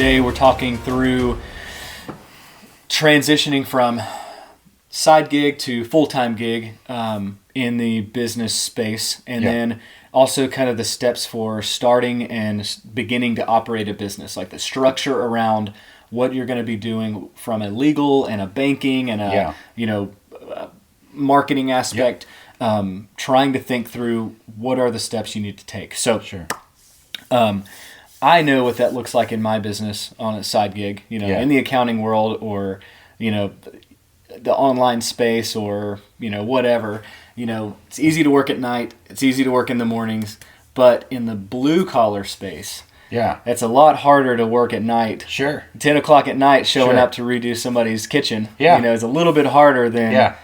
today we're talking through transitioning from side gig to full-time gig in the business space, and then also kind of the steps for starting and beginning to operate a business, like the structure around what you're going to be doing from a legal and a banking and a marketing aspect. Trying to think through what are the steps you need to take. So I know what that looks like in my business on a side gig, in the accounting world, or, the online space, or, whatever. It's easy to work at night. It's easy to work in the mornings. But in the blue collar space, it's a lot harder to work at night. 10 o'clock at night showing up to redo somebody's kitchen, is a little bit harder than,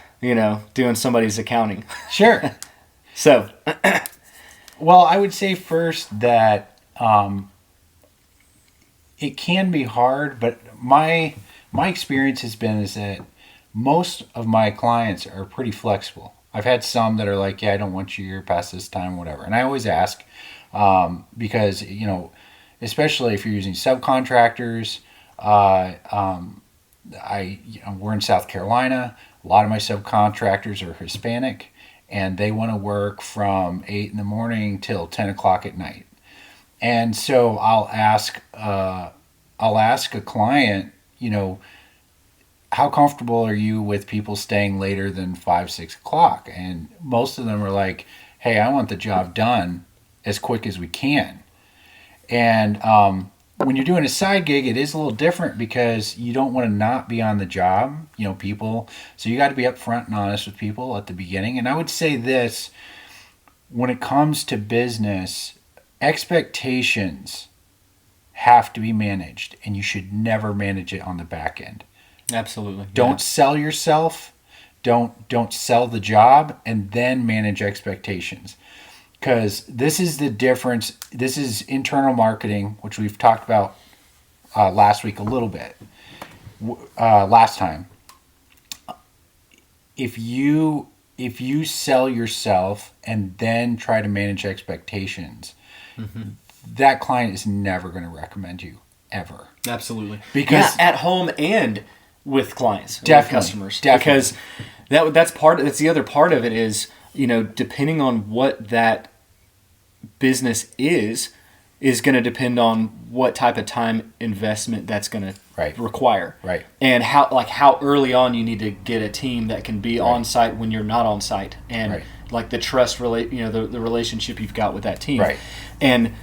doing somebody's accounting. So, well, I would say first that it can be hard, but my experience has been is that most of my clients are pretty flexible. I've had some that are like, I don't want you here past this time, whatever. And I always ask because, especially if you're using subcontractors, we're in South Carolina. A lot of my subcontractors are Hispanic, and they want to work from 8 in the morning till 10 o'clock at night. And so I'll ask a client, how comfortable are you with people staying later than 5, 6 o'clock? And most of them are like, hey, I want the job done as quick as we can. And when you're doing a side gig, it is a little different because you don't want to not be on the job, people. So you got to be upfront and honest with people at the beginning. And I would say this, when it comes to business, expectations have to be managed, and you should never manage it on the back end. Absolutely. Don't sell yourself. Don't sell the job and then manage expectations. Because this is the difference. This is internal marketing, which we've talked about last week a little bit. Last time, if you sell yourself and then try to manage expectations, that client is never going to recommend you ever. Absolutely. Because at home and with clients, with customers. Definitely. Because that's the other part of it is, depending on what that business is going to depend on what type of time investment that's going to require. Right. And how early on you need to get a team that can be on site when you're not on site, and like the trust the relationship you've got with that team. Right. And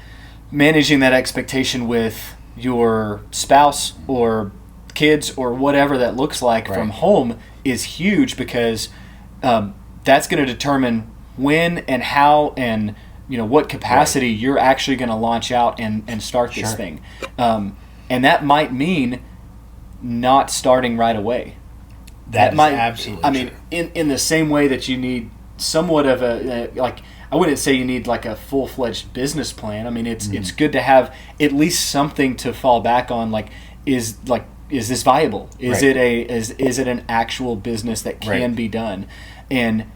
managing that expectation with your spouse or kids or whatever that looks like from home is huge, because that's going to determine when and how and what capacity you're actually going to launch out and start this thing. And that might mean not starting right away. That might absolutely. I mean, in the same way that you need somewhat of a I wouldn't say you need like a full-fledged business plan. I mean, it's good to have at least something to fall back on. Is this viable? Is it an actual business that can be done? And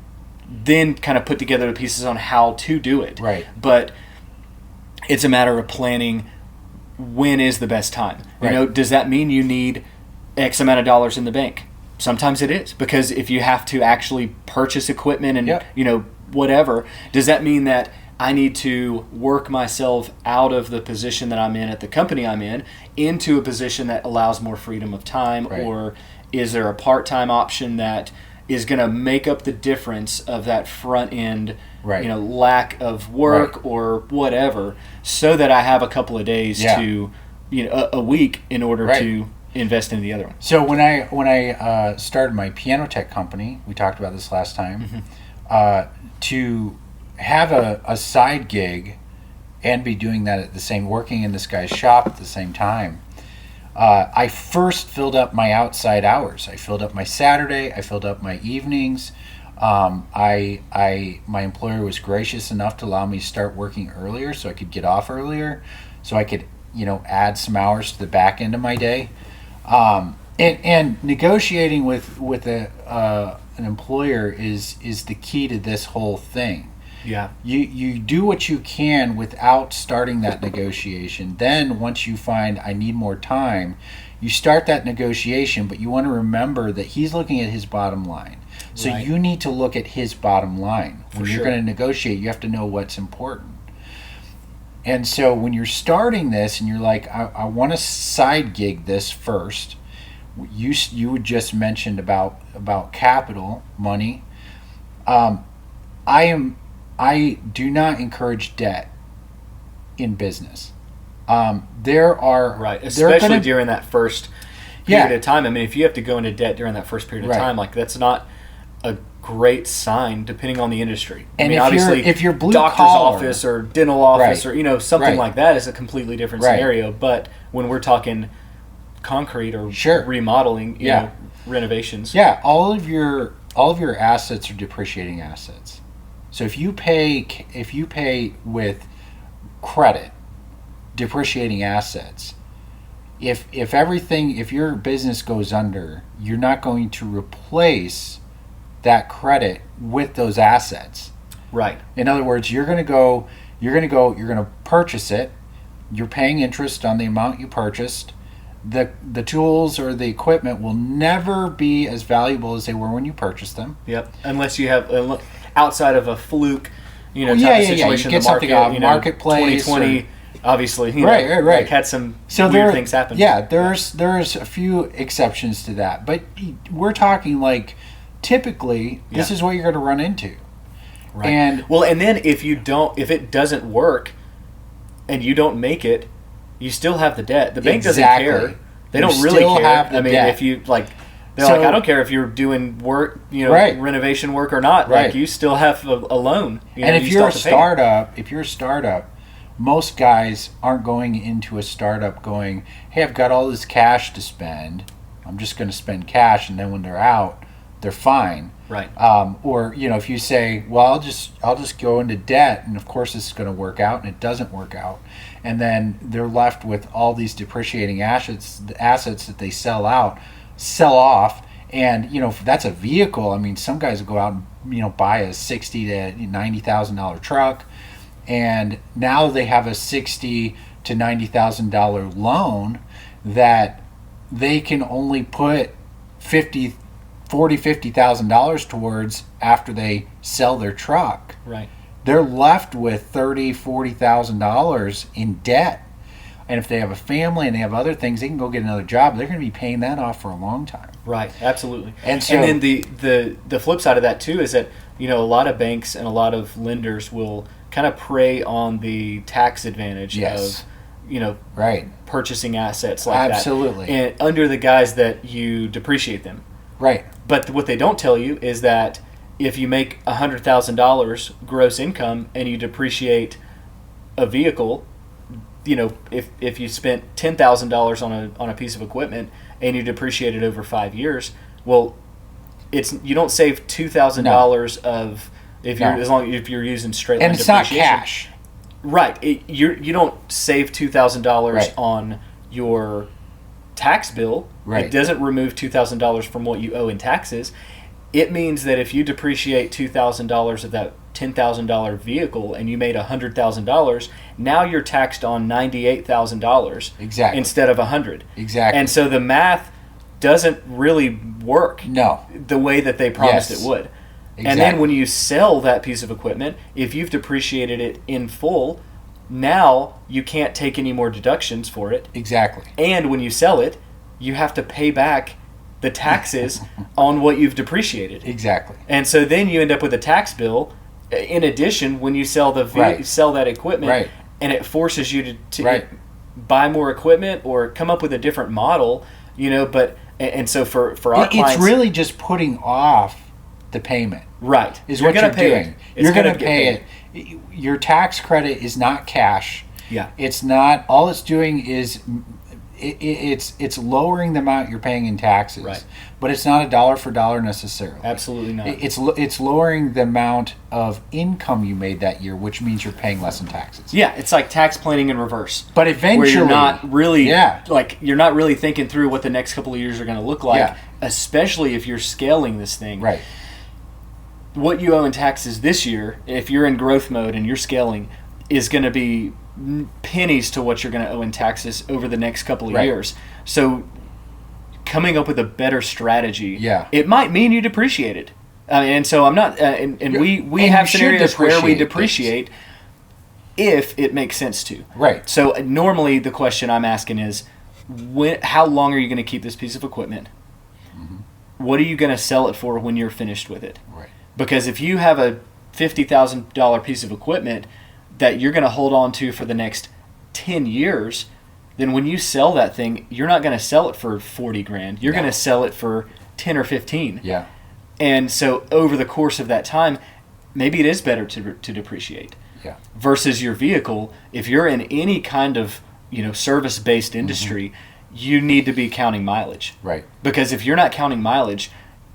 then kind of put together the pieces on how to do it. But it's a matter of planning when is the best time. Does that mean you need X amount of dollars in the bank? Sometimes it is, because if you have to actually purchase equipment and whatever, does that mean that I need to work myself out of the position that I'm in at the company I'm in into a position that allows more freedom of time? Or is there a part-time option that is going to make up the difference of that front end, lack of work or whatever, so that I have a couple of days to, a week in order to invest in the other one. So when I started my piano tech company, we talked about this last time, to have a side gig and be doing that at the same, working in this guy's shop at the same time, I first filled up my outside hours. I filled up my Saturday. I filled up my evenings. My employer was gracious enough to allow me to start working earlier, so I could get off earlier, so I could add some hours to the back end of my day. And negotiating with an employer is the key to this whole thing. Yeah. You do what you can without starting that negotiation. Then once you find I need more time, you start that negotiation, but you want to remember that he's looking at his bottom line. So Right. you need to look at his bottom line. When For you're sure. going to negotiate, you have to know what's important. And so when you're starting this and you're like, I want to side gig this first, you just mentioned about capital money. I do not encourage debt in business. There are Right, there are especially gonna- during that first period of time. I mean, if you have to go into debt during that first period of Right. time, like that's not a great sign, depending on the industry. I And mean, if obviously, if you're blue doctor's collar, office or dental office Right. or something Right. like that is a completely different Right. scenario. But when we're talking concrete or Sure. remodeling, Yeah. renovations, yeah, all of your assets are depreciating assets. So if you pay with credit, depreciating assets, if your business goes under, you're not going to replace that credit with those assets. right, In other words, you're going to purchase it. You're paying interest on the amount you purchased. The tools or the equipment will never be as valuable as they were when you purchased them. yep. Unless you have outside of a fluke, Well, type yeah, of yeah, yeah. situation, You get the something market, off Marketplace 2020, obviously, Right, right. like had some So weird things happen. Yeah, there's a few exceptions to that, but we're talking like typically this Yeah. is what you're going to run into. Right. And and then if it doesn't work, and you don't make it, you still have the debt. The bank Exactly. doesn't care. They You don't really still care. have the I mean, debt. if you they're So- like, I don't care if you're doing work, Right. renovation work or not. Right. Like you still have a loan. and if you you're a still have to pay. startup, most guys aren't going into a startup going, "Hey, I've got all this cash to spend. I'm just going to spend cash," and then when they're out, they're fine. Right. Or if you say, "Well, I'll just go into debt, and of course this is going to work out," and it doesn't work out, and then they're left with all these depreciating assets that they sell off, and if that's a vehicle, I mean, some guys will go out and buy a $60,000 to $90,000 truck, and now they have a $60,000 to $90,000 loan that they can only put $50,000 towards after they sell their truck. Right. They're left with $30,000-$40,000 in debt. And if they have a family and they have other things, they can go get another job. They're going to be paying that off for a long time. Right, absolutely. And so- then the flip side of that too is that a lot of banks and a lot of lenders will kind of prey on the tax advantage Yes. of Right. purchasing assets like Absolutely. that, and under the guise that you depreciate them. Right. But what they don't tell you is that if you make $100,000 gross income and you depreciate a vehicle, if you spent $10,000 on a piece of equipment and you depreciate it over 5 years, well, you don't save $2,000 of if you're using straight line And it's not depreciation. cash. Right. You don't save $2,000 Right. on your tax bill. Right. It doesn't remove $2,000 from what you owe in taxes. It means that if you depreciate $2,000 of that $10,000 vehicle and you made $100,000, now you're taxed on $98,000 Exactly. instead of $100,000. Exactly. And so the math doesn't really work No. the way that they promised Yes. it would. And then Exactly. when you sell that piece of equipment, if you've depreciated it in full, now you can't take any more deductions for it. Exactly. And when you sell it, you have to pay back the taxes on what you've depreciated. Exactly. And so then you end up with a tax bill. In addition, when you sell Right. sell that equipment, Right. and it forces you to Right. buy more equipment or come up with a different model, But and so for our It's clients, really just putting off the payment. right. Is You're what gonna you're pay doing. it. It's You're going gonna to get pay paid. it. Your tax credit is not cash. Yeah. It's not. All it's doing is it's lowering the amount you're paying in taxes. Right. But it's not a dollar for dollar necessarily. Absolutely not. It's lowering the amount of income you made that year, which means you're paying less in taxes. Yeah, it's like tax planning in reverse. But eventually, Where you're not really, Yeah. you're not really thinking through what the next couple of years are going to look like, Yeah. especially if you're scaling this thing. Right. what you owe in taxes this year, if you're in growth mode and you're scaling, is going to be pennies to what you're going to owe in taxes over the next couple of years. So coming up with a better strategy, it might mean you depreciate it. And so I'm not, we have scenarios where we depreciate if it makes sense to. Right. So normally the question I'm asking is, how long are you going to keep this piece of equipment? Mm-hmm. What are you going to sell it for when you're finished with it? Right. Because if you have a $50,000 piece of equipment that you're going to hold on to for the next 10 years, then when you sell that thing, you're not going to sell it for 40 grand. You're going to sell it for 10 or 15. Yeah. And so over the course of that time, maybe it is better to depreciate. Yeah. Versus your vehicle, if you're in any kind of, service-based industry, you need to be counting mileage. Right. Because if you're not counting mileage,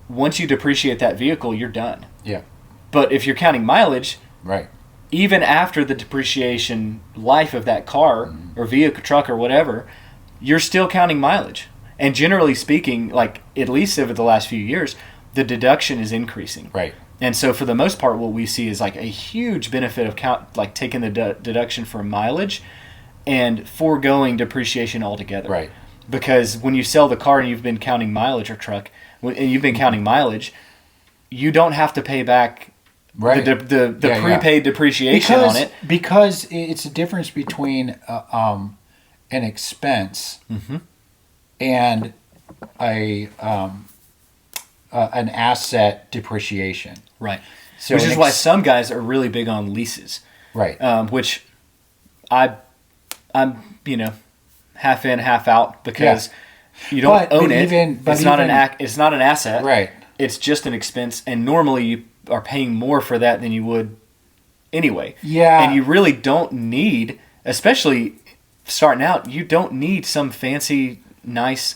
once you depreciate that vehicle, you're done. Yeah. But if you're counting mileage, right, even after the depreciation life of that car or vehicle, truck or whatever, you're still counting mileage. And generally speaking, like at least over the last few years, the deduction is increasing. Right. And so for the most part, what we see is like a huge benefit of taking the deduction for mileage and foregoing depreciation altogether. Right. Because when you sell the car and you've been counting mileage or truck, and you've been counting mileage, you don't have to pay back the prepaid depreciation on it. Because it's a difference between an expense and an asset depreciation. Right. So which is why some guys are really big on leases. Right. Which I'm half in, half out because you don't own it. It's not an asset. Right. It's just an expense, and normally you are paying more for that than you would anyway. Yeah. And you really don't need, especially starting out, you don't need some fancy, nice.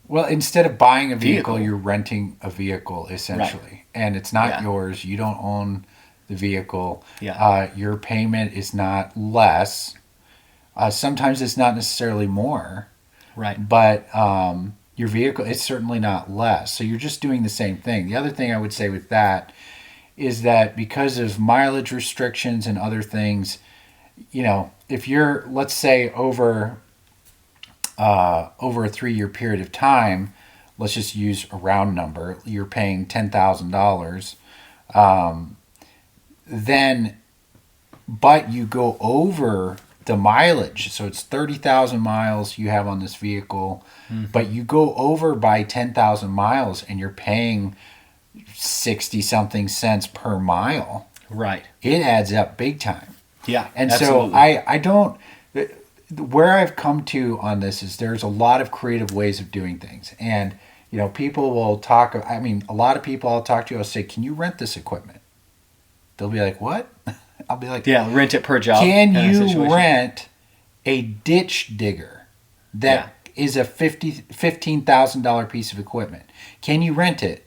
Well, instead of buying a vehicle, you're renting a vehicle essentially, right. And it's not yours. You don't own the vehicle. Yeah. Your payment is not less. Sometimes it's not necessarily more. Right. But your vehicle is certainly not less. So you're just doing the same thing. The other thing I would say with that is that because of mileage restrictions and other things, if you're, let's say, over a 3-year period of time, let's just use a round number, you're paying $10,000, but you go over the mileage, so it's 30,000 miles you have on this vehicle, but you go over by 10,000 miles and you're paying 60 something cents per mile. Right. It adds up big time. Yeah. And absolutely. so I don't, where I've come to on this is there's a lot of creative ways of doing things. And, people will talk, a lot of people I'll talk to, I'll say, can you rent this equipment? They'll be like, what? I'll be like, yeah, rent it per job. Can you rent a ditch digger that is a $15,000 piece of equipment? Can you rent it?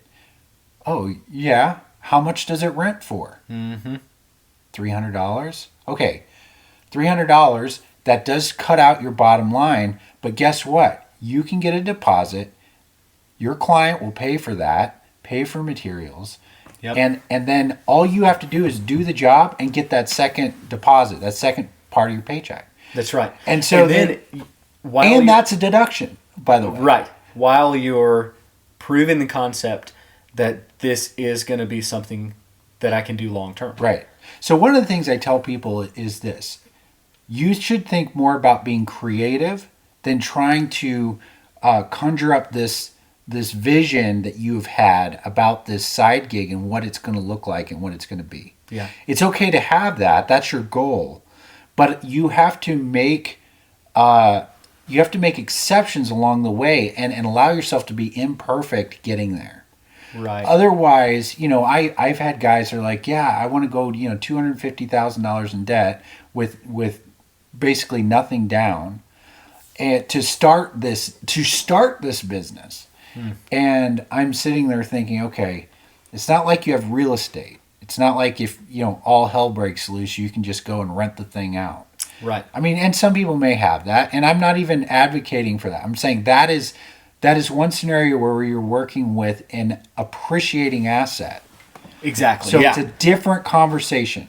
Oh, yeah. How much does it rent for? $300? Okay, $300. That does cut out your bottom line, but guess what? You can get a deposit. Your client will pay for that, pay for materials. Yep. And then all you have to do is do the job and get that second deposit, that second part of your paycheck. That's right. And so that's a deduction, by the way. Right. While you're proving the concept that this is going to be something that I can do long term. Right. So one of the things I tell people is this. You should think more about being creative than trying to conjure up this vision that you've had about this side gig and what it's going to look like and what it's going to be. Yeah. It's okay to have that. That's your goal. But you have to make exceptions along the way and allow yourself to be imperfect getting there. Right. Otherwise, I've had guys that are like, yeah, I want to go, $250,000 in debt with basically nothing down and to start this business. And I'm sitting there thinking, okay, it's not like you have real estate. It's not like if, all hell breaks loose, you can just go and rent the thing out. Right. And some people may have that, and I'm not even advocating for that. I'm saying that is one scenario where you're working with an appreciating asset. Exactly. So it's a different conversation.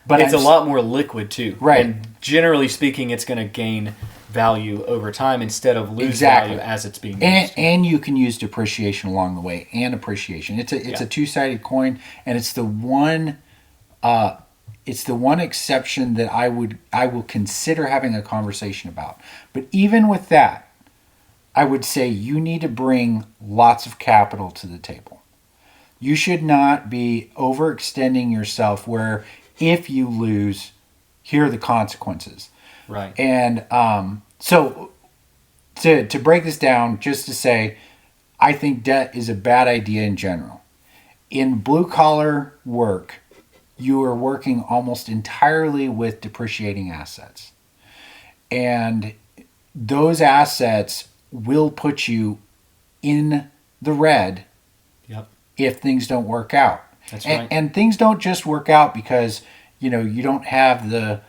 But it's a lot more liquid too. Right. And generally speaking, it's going to gain value over time instead of lose Exactly. value as it's being used. And you can use depreciation along the way and appreciation. It's a two-sided coin, and it's the one exception that I will consider having a conversation about. But even with that, I would say you need to bring lots of capital to the table. You should not be overextending yourself where if you lose, here are the consequences. Right. And so to break this down, just to say, I think debt is a bad idea in general. In blue-collar work, you are working almost entirely with depreciating assets. And those assets will put you in the red if things don't work out. That's right. And things don't just work out because, you don't have the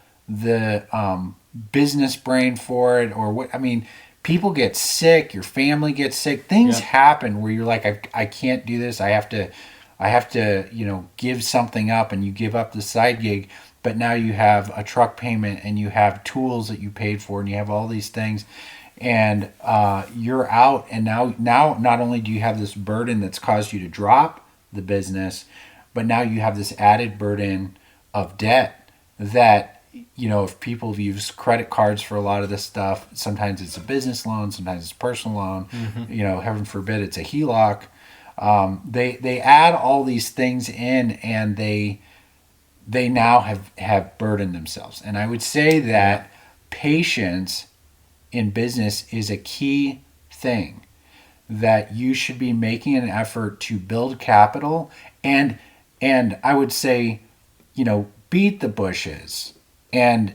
business brain for it or what. I mean, people get sick, your family gets sick. Things happen where you're like, I can't do this. I have to, give something up, and you give up the side gig. But now you have a truck payment and you have tools that you paid for and you have all these things, and you're out. And now not only do you have this burden that's caused you to drop the business, but now you have this added burden of debt that, if people have used credit cards for a lot of this stuff, sometimes it's a business loan, sometimes it's a personal loan, heaven forbid it's a HELOC. They add all these things in, and they now have burdened themselves. And I would say that patience in business is a key thing, that you should be making an effort to build capital, and I would say, beat the bushes and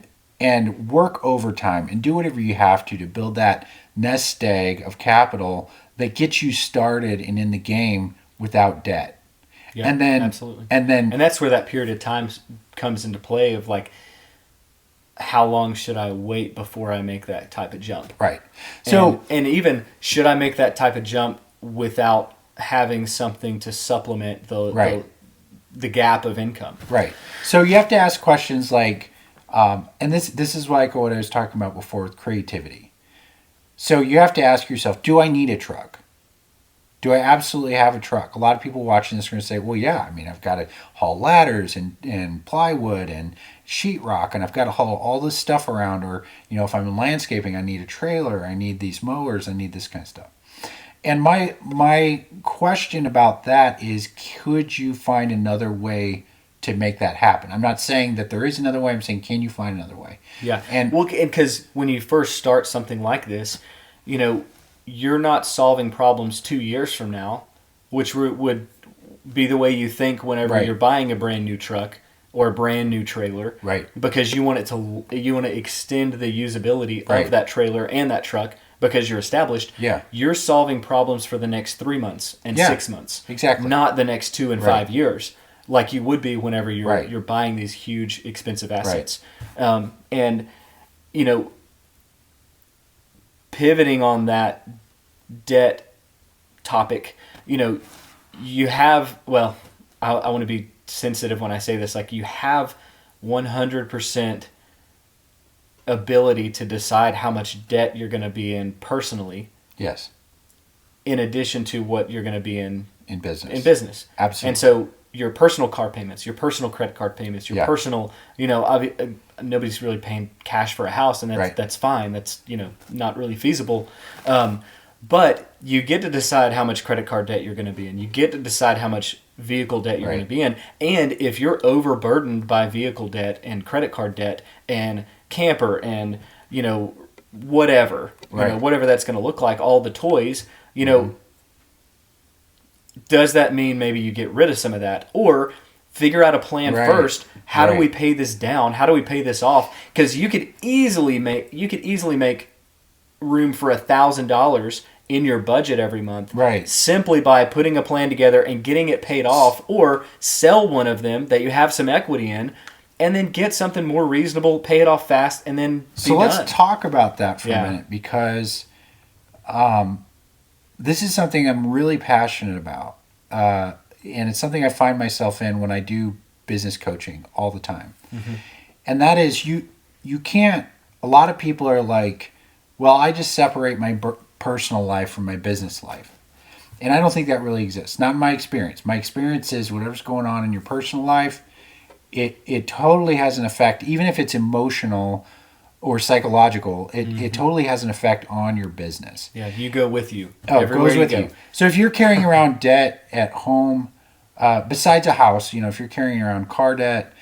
work overtime and do whatever you have to build that nest egg of capital that gets you started and in the game without debt. Yeah, and then absolutely. And that's where that period of time comes into play of like, how long should I wait before I make that type of jump? Right. So and even should I make that type of jump without having something to supplement the gap of income? Right. So you have to ask questions like, and this is like what I was talking about before with creativity. So you have to ask yourself, do I need a truck? Do I absolutely have a truck? A lot of people watching this are going to say, well, yeah, I mean, I've got to haul ladders and plywood and sheetrock, and I've got to haul all this stuff around. Or, if I'm in landscaping, I need a trailer, I need these mowers, I need this kind of stuff. And my question about that is, could you find another way to make that happen? I'm not saying that there is another way. I'm saying, can you find another way? Yeah. And because when you first start something like this, you're not solving problems 2 years from now, which would be the way you think whenever you're buying a brand new truck or a brand new trailer. Right. Because you want to extend the usability of that trailer and that truck. Because you're established, you're solving problems for the next 3 months and 6 months. Exactly. Not the next 2 and 5 years, like you would be whenever you're buying these huge, expensive assets. And, pivoting on that debt topic, you have, well, I want to be sensitive when I say this, like you have 100% ability to decide how much debt you're going to be in personally. Yes. In addition to what you're going to be in business. Absolutely. And so your personal car payments, your personal credit card payments, your personal, nobody's really paying cash for a house, and that's fine. That's, not really feasible. But you get to decide how much credit card debt you're going to be in. You get to decide how much vehicle debt you're going to be in. And if you're overburdened by vehicle debt and credit card debt and camper and, whatever, whatever that's going to look like, all the toys, does that mean maybe you get rid of some of that? Or figure out a plan first. How do we pay this down? How do we pay this off? Because you could easily make room for $1,000 in your budget every month, simply by putting a plan together and getting it paid off, or sell one of them that you have some equity in, and then get something more reasonable, pay it off fast, and then be let's done. talk about that for a minute, because this is something I'm really passionate about. and it's something I find myself in when I do business coaching all the time. And that is you can't, a lot of people are like, well, I just separate my personal life from my business life. And I don't think that really exists. Not in my experience. My experience is whatever's going on in your personal life, it totally has an effect, even if it's emotional or psychological, it totally has an effect on your business. Yeah, you go with you. Oh, it goes with you. So if you're carrying around debt at home, besides a house, if you're carrying around car debt,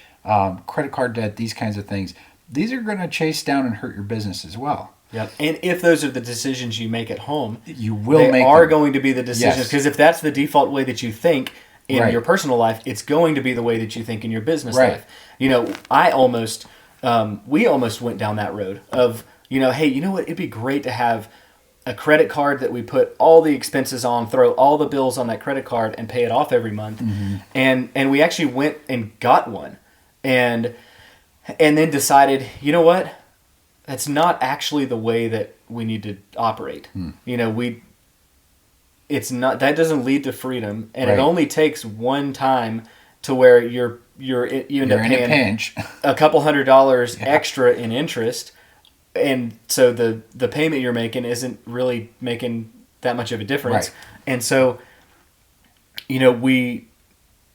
credit card debt, these kinds of things, these are going to chase down and hurt your business as well. Yeah, and if those are the decisions you make at home, you will they make are them. Going to be the decisions. Because if that's the default way that you think in your personal life, it's going to be the way that you think in your business life. We almost went down that road of, hey, you know what? It'd be great to have a credit card that we put all the expenses on, throw all the bills on that credit card, and pay it off every month. And we actually went and got one, and then decided, you know what? That's not actually the way that we need to operate. It's not, that doesn't lead to freedom, and it only takes one time to where you end up paying in a pinch. a couple $100 extra in interest, and so the payment you're making isn't really making that much of a difference. And so we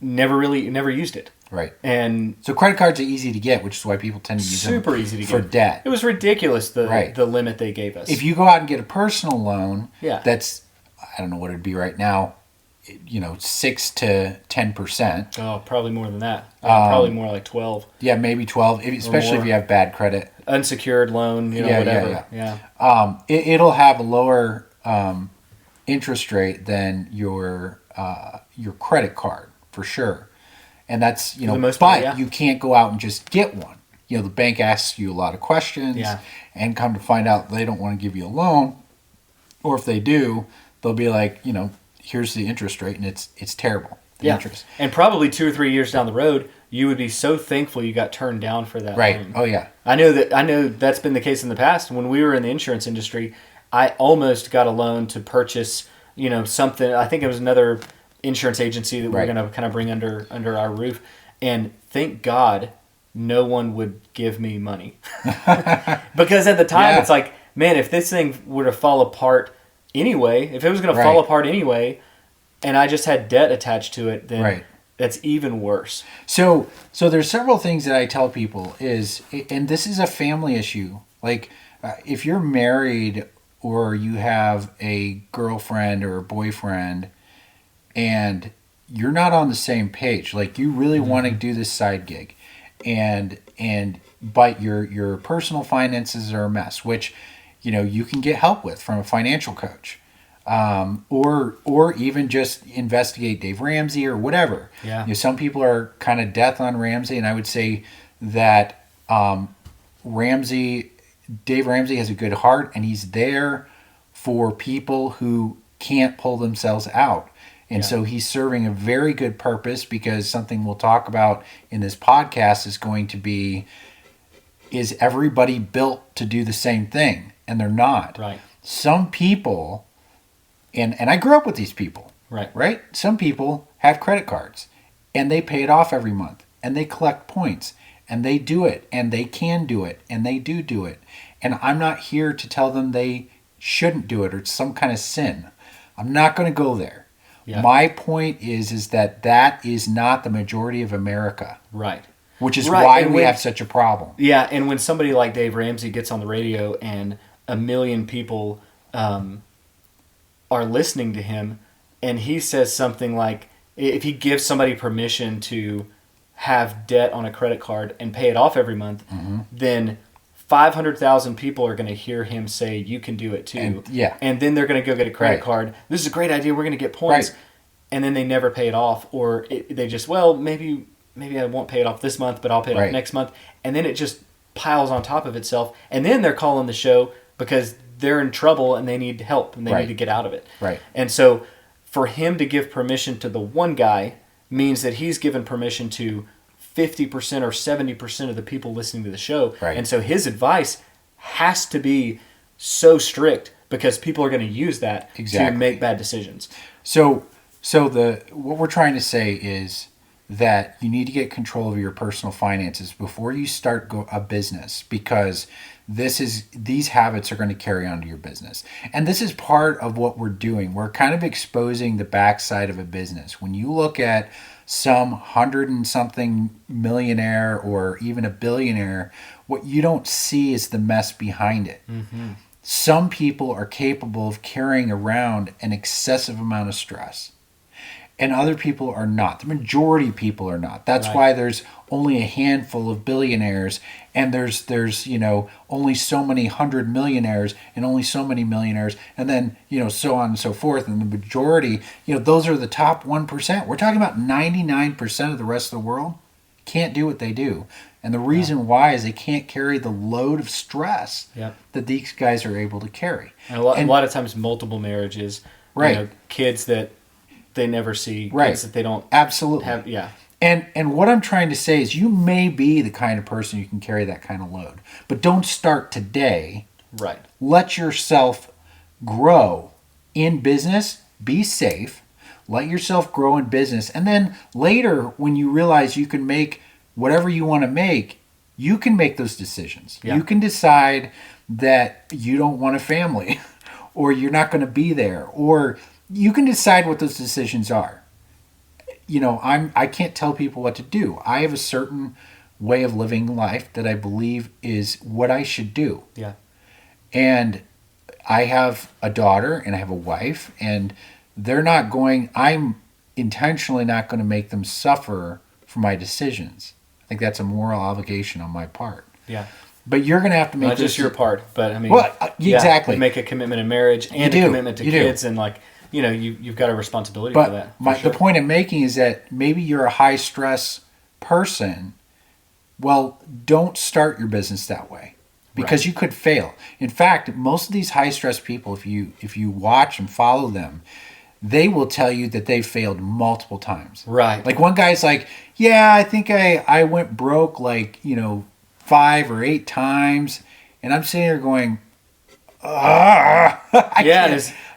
never used it. Right. And so credit cards are easy to get, which is why people tend to use them super easy to for get. debt. It was ridiculous the limit they gave us. If you go out and get a personal loan, Yeah. that's, I don't know what it'd be right now, 6 to 10%. Oh, probably more than that. Probably more like 12. Yeah, maybe 12, especially if you have bad credit. Unsecured loan, whatever. Yeah. It'll have a lower interest rate than your credit card for sure. And that's, but you can't go out and just get one. The bank asks you a lot of questions, and come to find out they don't want to give you a loan, or if they do, they'll be like, here's the interest rate, and it's terrible. The interest. And probably 2 or 3 years down the road, you would be so thankful you got turned down for that loan. Oh yeah. I know that's been the case in the past. When we were in the insurance industry, I almost got a loan to purchase, something. I think it was another insurance agency that we're going to kind of bring under our roof, and thank God no one would give me money. Because at the time it's like, man, if this thing were to fall apart anyway, if it was going to fall apart anyway, and I just had debt attached to it, then that's even worse. So there's several things that I tell people is, and this is a family issue, like if you're married or you have a girlfriend or a boyfriend and you're not on the same page, like you really want to do this side gig, but your personal finances are a mess, which you can get help with from a financial coach, or even just investigate Dave Ramsey or whatever. Some people are kind of death on Ramsey, and I would say that Dave Ramsey has a good heart, and he's there for people who can't pull themselves out. And so he's serving a very good purpose, because something we'll talk about in this podcast is going to be, is everybody built to do the same thing? And they're not. Right. Some people, and I grew up with these people. Right? Some people have credit cards, and they pay it off every month, and they collect points, and they do it, and they can do it, and they do it. And I'm not here to tell them they shouldn't do it or it's some kind of sin. I'm not going to go there. My point is that is not the majority of America. Right. Which is why we have such a problem. Yeah, and when somebody like Dave Ramsey gets on the radio and 1 million people are listening to him, and he says something like, if he gives somebody permission to have debt on a credit card and pay it off every month, then 500,000 people are going to hear him say, you can do it too. And then they're going to go get a credit card. This is a great idea. We're going to get points. And then they never pay it off. Or they just, maybe I won't pay it off this month, but I'll pay it off next month. And then it just piles on top of itself. And then they're calling the show because they're in trouble and they need help and they need to get out of it. And so for him to give permission to the one guy means that he's given permission to 50% or 70% of the people listening to the show. And so his advice has to be so strict because people are going to use that to make bad decisions. So So what we're trying to say is that you need to get control of your personal finances before you start a business, because these habits are going to carry on to your business. And this is part of what we're doing. We're kind of exposing the backside of a business. When you look at some 100 and something millionaire or even a billionaire, what you don't see is the mess behind it. Mm-hmm. Some people are capable of carrying around an excessive amount of stress, and other people are not. The majority of people are not. That's right. why there's only a handful of billionaires, and there's only so many 100 millionaires and only so many millionaires, and then so on and so forth. And the majority, those are the top 1%. We're talking about 99% of the rest of the world can't do what they do. And the reason why is they can't carry the load of stress that these guys are able to carry. And a lot of times multiple marriages, right? Kids that they never see, right? Kids that they don't absolutely have, yeah. And what I'm trying to say is you may be the kind of person who can carry that kind of load, but don't start today. Right. Let yourself grow in business. Be safe. Let yourself grow in business. And then later, when you realize you can make whatever you want to make, you can make those decisions. Yeah. You can decide that you don't want a family or you're not going to be there, or you can decide what those decisions are. I can't tell people what to do. I have a certain way of living life that I believe is what I should do. Yeah. And I have a daughter and I have a wife, and I'm intentionally not going to make them suffer for my decisions. I think that's a moral obligation on my part. Yeah. But you're going to have to make not just your part, but I mean, exactly. Make a commitment in marriage and a commitment to kids, and you've got a responsibility for that. The point I'm making is that maybe you're a high stress person. Well, don't start your business that way, because you could fail. In fact, most of these high stress people, if you watch and follow them, they will tell you that they failed multiple times. Right. Like one guy's like, yeah, I think I went broke 5 or 8 times, and I'm sitting there going, I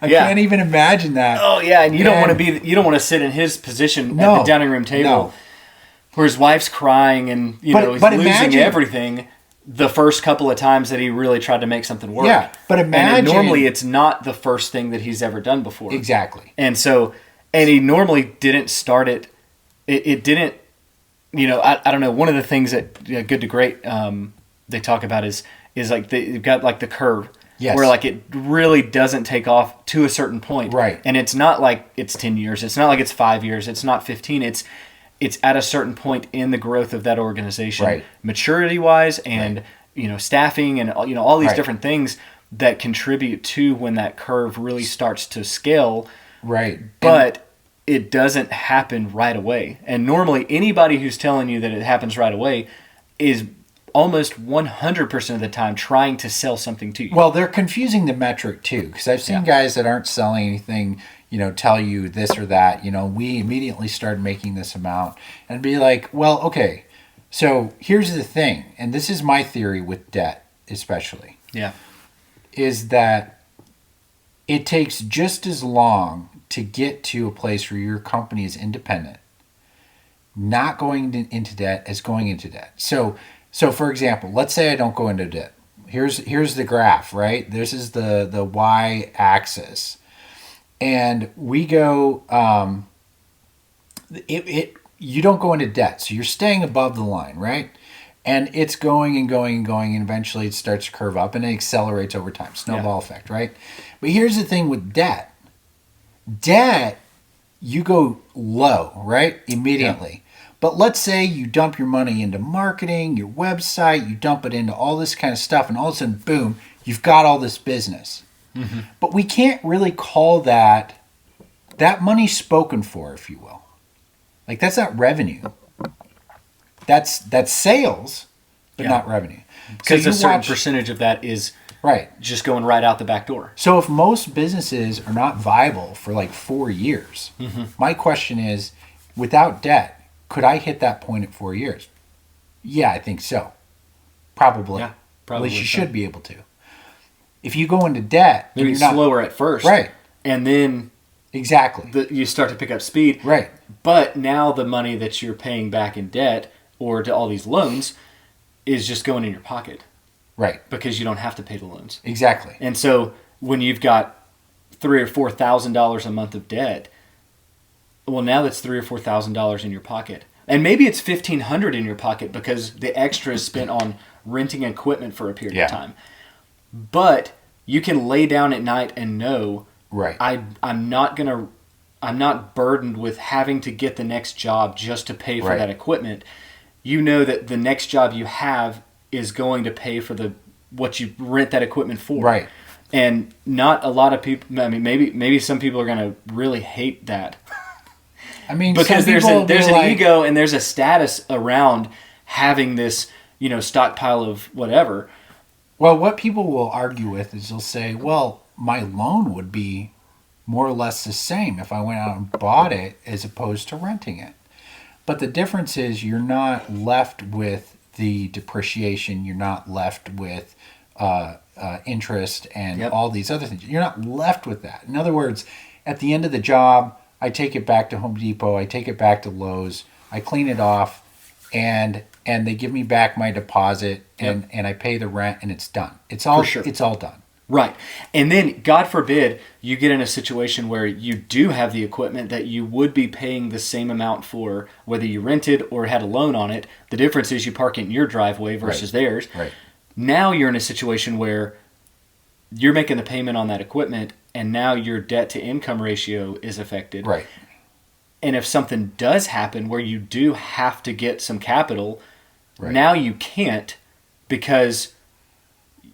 can't even imagine that. Oh yeah, and you don't want to sit in his position at the dining room table, where his wife's crying and he's losing everything. The first couple of times that he really tried to make something work. Yeah, but imagine... And normally it's not the first thing that he's ever done before. Exactly. And he normally didn't start it. It didn't, I don't know, one of the things that Good to Great they talk about is like you've got like the curve. Yes. Where like it really doesn't take off to a certain point. Right. And it's not like it's 10 years. It's not like it's 5 years. It's not 15. It's at a certain point in the growth of that organization, maturity-wise, and staffing, and all these different things that contribute to when that curve really starts to scale. Right. But it doesn't happen right away. And normally, anybody who's telling you that it happens right away is almost 100% of the time trying to sell something to you. Well, they're confusing the metric too, because I've seen guys that aren't selling anything, tell you this or that. We immediately started making this amount, and be like, well, okay, so here's the thing, and this is my theory with debt especially. Yeah. Is that it takes just as long to get to a place where your company is independent, not going into debt, as going into debt. So for example, let's say I don't go into debt. Here's the graph, right? This is the y-axis. And we go, you don't go into debt. So you're staying above the line, right? And it's going and going and going, and eventually it starts to curve up and it accelerates over time. Snowball effect, right? But here's the thing with debt. Debt, you go low, right? Immediately. Yeah. But let's say you dump your money into marketing, your website, you dump it into all this kind of stuff, and all of a sudden, boom, you've got all this business. Mm-hmm. But we can't really call that money spoken for, if you will. Like, that's not revenue. That's sales, but not revenue. Because a certain percentage of that is just going right out the back door. So if most businesses are not viable for 4 years, my question is, without debt, could I hit that point at 4 years? Yeah, I think so. Probably. Yeah, probably. At least you should be able to. If you go into debt... Maybe slower at first. Right. And then Exactly. you start to pick up speed. Right. But now the money that you're paying back in debt or to all these loans is just going in your pocket. Right. Because you don't have to pay the loans. Exactly. And so when you've got $3,000 or $4,000 a month of debt, well, now that's $3,000 or $4,000 in your pocket. And maybe it's $1,500 in your pocket because the extra is spent on renting equipment for a period of time. But you can lay down at night and know, right, I'm not burdened with having to get the next job just to pay for that equipment. You know that the next job you have is going to pay for what you rent that equipment for. Right. And not a lot of people, I mean, maybe some people are going to really hate that. I mean, because there's an ego and there's a status around having this, stockpile of whatever. Well, what people will argue with is they'll say, well, my loan would be more or less the same if I went out and bought it as opposed to renting it. But the difference is you're not left with the depreciation. You're not left with interest and all these other things. You're not left with that. In other words, at the end of the job, I take it back to Home Depot, I take it back to Lowe's, I clean it off, and they give me back my deposit, and I pay the rent, and it's done. It's all It's all done. Right. And then, God forbid, you get in a situation where you do have the equipment that you would be paying the same amount for, whether you rented or had a loan on it. The difference is you park it in your driveway versus theirs. Right. Now you're in a situation where you're making the payment on that equipment, and now your debt to income ratio is affected. Right. And if something does happen where you do have to get some capital, now you can't because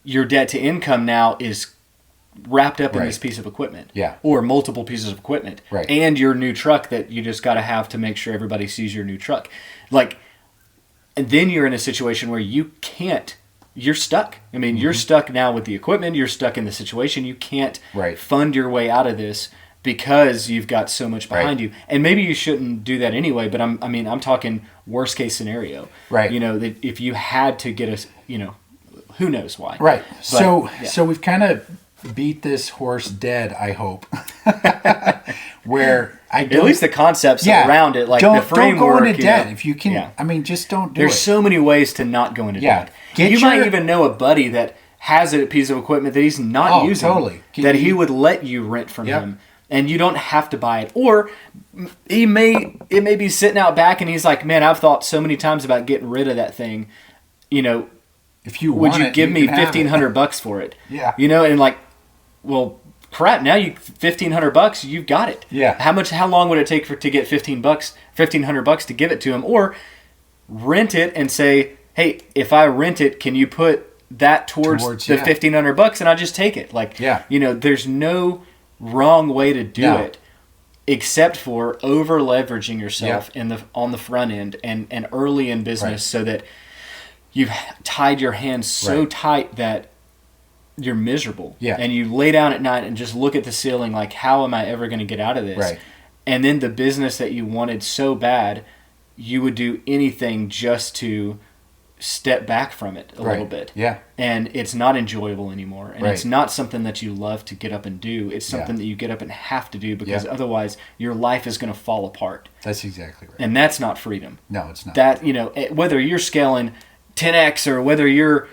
your debt to income now is wrapped up in this piece of equipment. Yeah. Or multiple pieces of equipment. Right. And your new truck that you just got to have to make sure everybody sees your new truck. And then you're in a situation where you can't. You're stuck. I mean, you're stuck now with the equipment. You're stuck in the situation. You can't fund your way out of this because you've got so much behind you. And maybe you shouldn't do that anyway, but I'm talking worst case scenario. Right. That if you had to get us, who knows why. Right. So we've kind of beat this horse dead, I hope. Where at least the concepts around it, like the framework. Don't go into debt if you can. Just don't do it. There's so many ways to not go into debt. You might even know a buddy that has a piece of equipment that he's not using. Totally. That he would let you rent from him, and you don't have to buy it. Or it may be sitting out back, and he's like, "Man, I've thought so many times about getting rid of that thing." If you would you give me $1,500 for it? Yeah. And well, crap! Now $1,500, you've got it. Yeah. How long would it take to get $1,500 to give it to him, or rent it and say, hey, if I rent it, can you put that towards the $1,500 and I just take it? There's no wrong way to do it, except for over leveraging yourself on the front end and early in business, so that you've tied your hands so tight that you're miserable. Yeah. And you lay down at night and just look at the ceiling like, how am I ever going to get out of this? Right. And then the business that you wanted so bad, you would do anything just to step back from it a little bit. Yeah. And it's not enjoyable anymore. And it's not something that you love to get up and do. It's something that you get up and have to do because otherwise your life is going to fall apart. That's exactly right. And that's not freedom. No, it's not. That, whether you're scaling 10x or whether you're,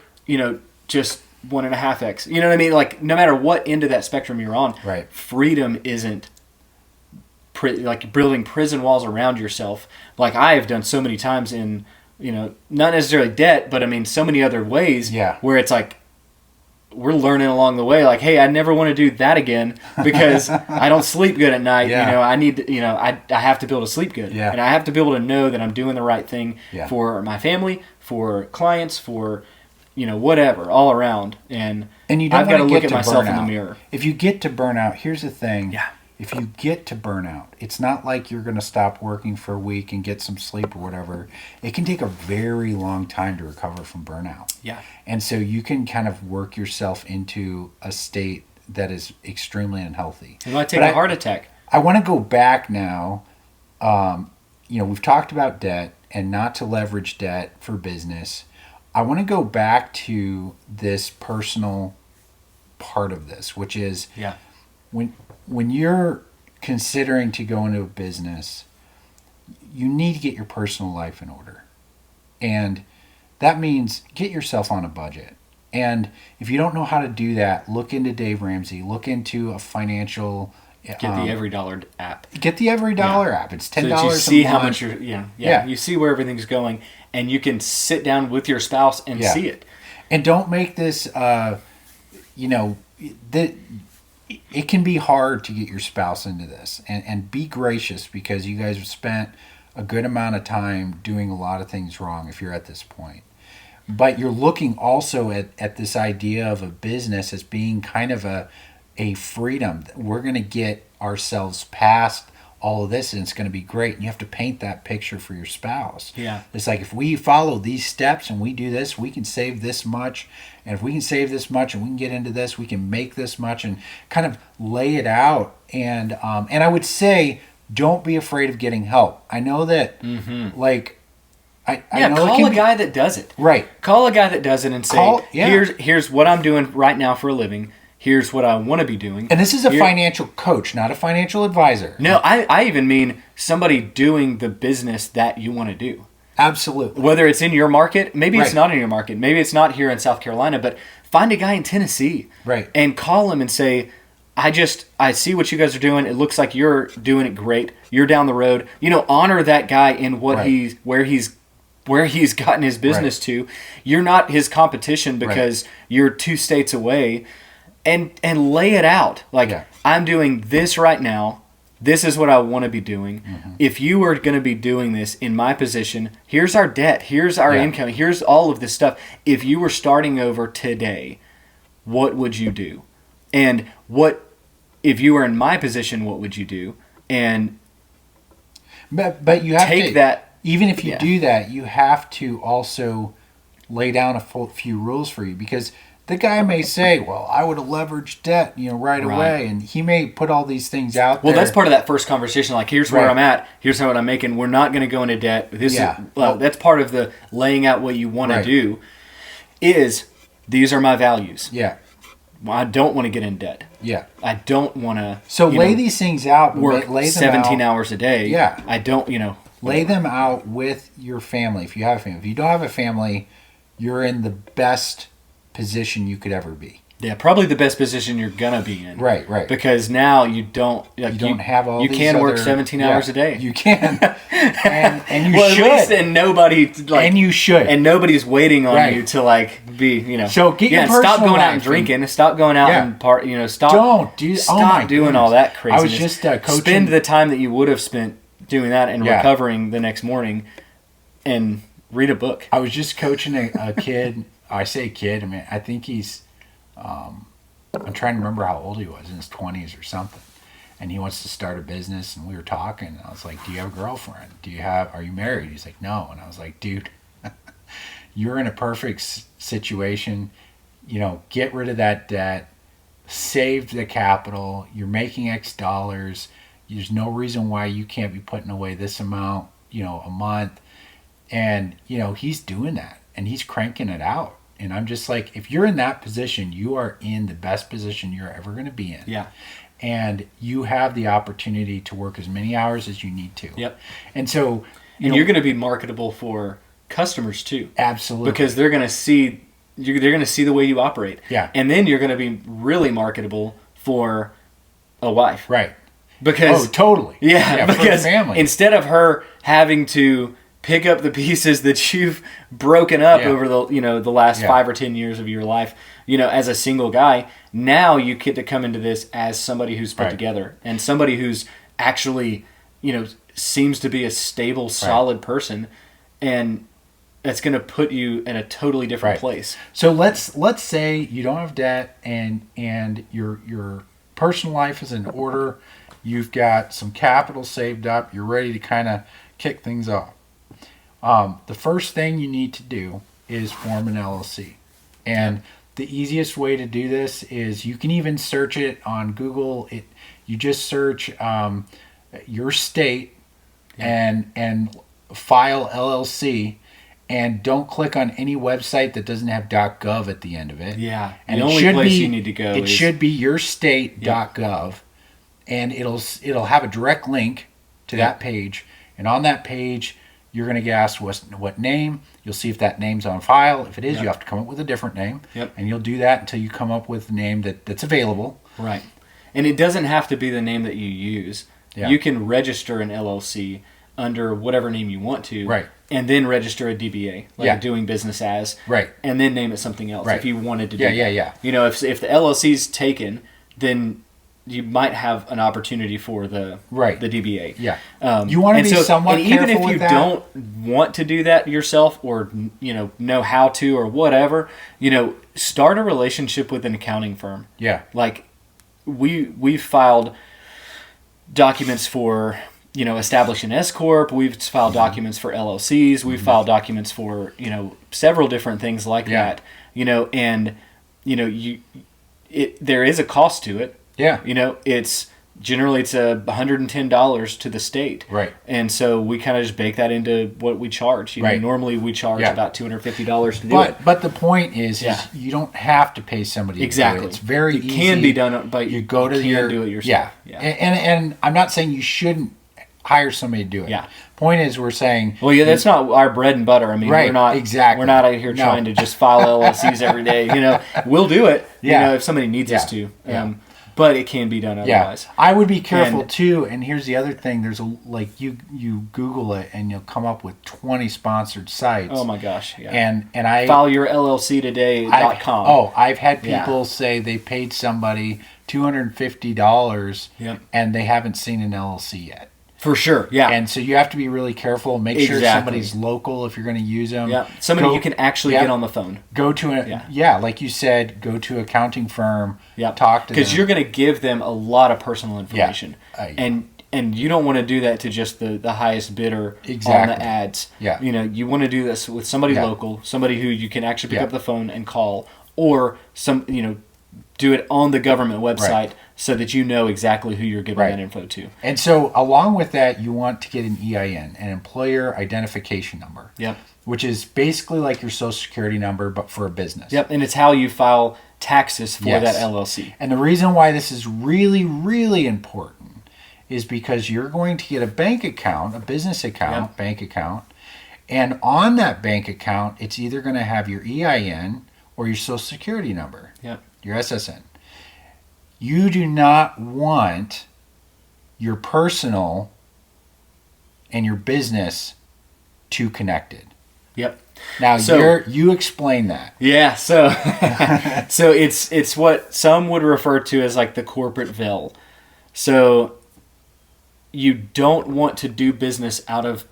just 1.5x, you know what I mean? Like, no matter what end of that spectrum you're on, freedom isn't like building prison walls around yourself. Like I have done so many times in, not necessarily debt, but so many other ways where it's like, we're learning along the way, like, hey, I never want to do that again because I don't sleep good at night. I need to, I have to be able to sleep good. And I have to be able to know that I'm doing the right thing for my family, for clients, for, whatever, all around. And you don't I've got to look at to myself in burnout. the mirror. If you get to burnout, here's the thing. Yeah. If you get to burnout, it's not like you're going to stop working for a week and get some sleep or whatever. It can take a very long time to recover from burnout. Yeah. And so you can kind of work yourself into a state that is extremely unhealthy. You might take a heart attack. I want to go back now. We've talked about debt and not to leverage debt for business. I want to go back to this personal part of this, which is when you're considering to go into a business, you need to get your personal life in order. And that means get yourself on a budget. And if you don't know how to do that, look into Dave Ramsey. Look into a financial. Get the Every Dollar app. Get the Every Dollar app. It's $10 so that you see how much you're. Yeah. You see where everything's going, and you can sit down with your spouse and see it. And don't make this. It can be hard to get your spouse into this, and be gracious, because you guys have spent a good amount of time doing a lot of things wrong if you're at this point. But you're looking also at this idea of a business as being kind of a freedom. We're going to get ourselves past all of this, and it's going to be great. And you have to paint that picture for your spouse. Yeah. It's like, if we follow these steps and we do this, we can save this much. And if we can save this much and we can get into this, we can make this much, and kind of lay it out. And I would say, don't be afraid of getting help. I know that, I know call a guy that does it. Right. Call a guy that does it and say, here's what I'm doing right now for a living. Here's what I want to be doing. And this is a financial coach, not a financial advisor. No, I even mean somebody doing the business that you want to do. Absolutely. Whether it's in your market, maybe it's not in your market. Maybe it's not here in South Carolina, but find a guy in Tennessee. Right. And call him and say, I see what you guys are doing. It looks like you're doing it great. You're down the road. Honor that guy in what where he's gotten his business to. You're not his competition because you're 2 states away. And lay it out. I'm doing this right now. This is what I want to be doing. Mm-hmm. If you were going to be doing this in my position, here's our debt. Here's our income. Here's all of this stuff. If you were starting over today, what would you do? And if you were in my position, what would you do? And but you have take that. Even if you do that, you have to also lay down a few rules for you, because the guy may say, well, I would have leveraged debt, right away. And he may put all these things out there. Well, that's part of that first conversation. Like, here's where I'm at. Here's what I'm making. We're not going to go into debt. That's part of the laying out what you want to do is, these are my values. Yeah. I don't want to get in debt. Yeah. I don't want to. So lay these things out. Work lay them 17 out. hours a day. Yeah. I don't, Lay them out with your family if you have a family. If you don't have a family, you're in the best position you could ever be. Yeah, probably the best position you're gonna be in. Right. Because now you don't have all. You can work 17 hours a day. You can, and you should. At least, and nobody and you should, and nobody's waiting on you to be. So get your personal stop going life out and drinking. Stop going out and part. Stop. Stop doing all that craziness. I was just coaching. Spend the time that you would have spent doing that and recovering the next morning, and read a book. I was just coaching a kid. I say kid. I mean, I think he's. I'm trying to remember how old he was, in his 20s or something. And he wants to start a business, and we were talking. And I was like, "Do you have a girlfriend? Are you married?" He's like, "No." And I was like, "Dude, you're in a perfect situation. Get rid of that debt, save the capital. You're making X dollars. There's no reason why you can't be putting away this amount, a month." And he's doing that, and he's cranking it out. And I'm just like, if you're in that position, you are in the best position you're ever going to be in. Yeah. And you have the opportunity to work as many hours as you need to. Yep. And so... you're going to be marketable for customers too. Absolutely. Because they're going to see... they're going to see the way you operate. Yeah. And then you're going to be really marketable for a wife. Right. Because... oh, totally. Yeah, because for a family. Instead of her having to pick up the pieces that you've broken up over the last 5 or 10 years of your life, as a single guy, now you get to come into this as somebody who's put together and somebody who's actually, seems to be a stable, solid person, and that's going to put you in a totally different place. So let's say you don't have debt and your personal life is in order. You've got some capital saved up. You're ready to kind of kick things off. The first thing you need to do is form an LLC. And the easiest way to do this is, you can even search it on Google. You just search your state and file LLC, and don't click on any website that doesn't have .gov at the end of it. Yeah. And the only place you need to go should be yourstate.gov. and it'll have a direct link to that page, and on that page you're going to get asked what name. You'll see if that name's on file. If it is, you have to come up with a different name, and you'll do that until you come up with a name that's available. Right, and it doesn't have to be the name that you use. You can register an LLC under whatever name you want to, right, and then register a DBA, like a doing business as, right, and then name it something else if you wanted to do that. Yeah. If the LLC's taken, then you might have an opportunity for the DBA. Yeah. You want to be somewhat careful even if with you that. don't want to do that yourself, or know how to, or whatever, start a relationship with an accounting firm. Yeah. Like we've filed documents for establish an S corp. We've filed documents for LLCs. We've filed documents for several different things like that. And there is a cost to it. Yeah. It's generally $110 to the state. Right. And so we kind of just bake that into what we charge. Normally we charge about $250 to do it. But the point is you don't have to pay somebody. Exactly. To do it. It's very easy. It can be done, but you go to do it yourself. Yeah. And I'm not saying you shouldn't hire somebody to do it. Yeah. Point is, we're saying, that's not our bread and butter. I mean, we're not exactly. We're not out here trying to just file LLCs every day. We'll do it. If somebody needs us to. But it can be done otherwise. Yeah. I would be careful too. And here's the other thing: there's you Google it and you'll come up with 20 sponsored sites. Oh my gosh! Yeah. And I file your LLC today.com. I've had people say they paid somebody $250 and they haven't seen an LLC yet. For sure, yeah. And so you have to be really careful. Make sure somebody's local if you're going to use them. Yeah, somebody you can actually get on the phone. Go to like you said, go to an accounting firm. Yeah, talk to them. Because you're going to give them a lot of personal information. Yeah. And you don't want to do that to just the highest bidder on the ads. Yeah. You want to do this with somebody local, somebody who you can actually pick up the phone and call, or do it on the government website so that you know exactly who you're giving that info to. And so along with that, you want to get an EIN, an employer identification number. Yep. Which is basically like your social security number, but for a business. Yep, and it's how you file taxes for that LLC. And the reason why this is really, really important is because you're going to get a bank account, a business account, bank account, and on that bank account, it's either going to have your EIN or your social security number. Yep. Your SSN. You do not want your personal and your business too connected. Yep. Now you explain that. Yeah. So so it's what some would refer to as like the corporate veil. So you don't want to do business out of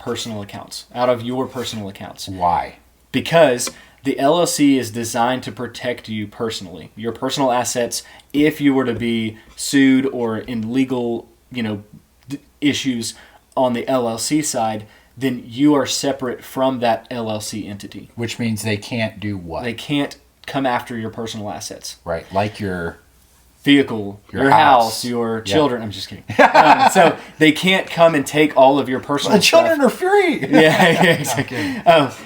your personal accounts. Why? Because the LLC is designed to protect you personally, your personal assets. If you were to be sued or in legal, issues on the LLC side, then you are separate from that LLC entity. Which means they can't do what? They can't come after your personal assets. Right, like your vehicle, your house, your children. I'm just kidding. So they can't come and take all of your personal stuff. The children are free. Exactly.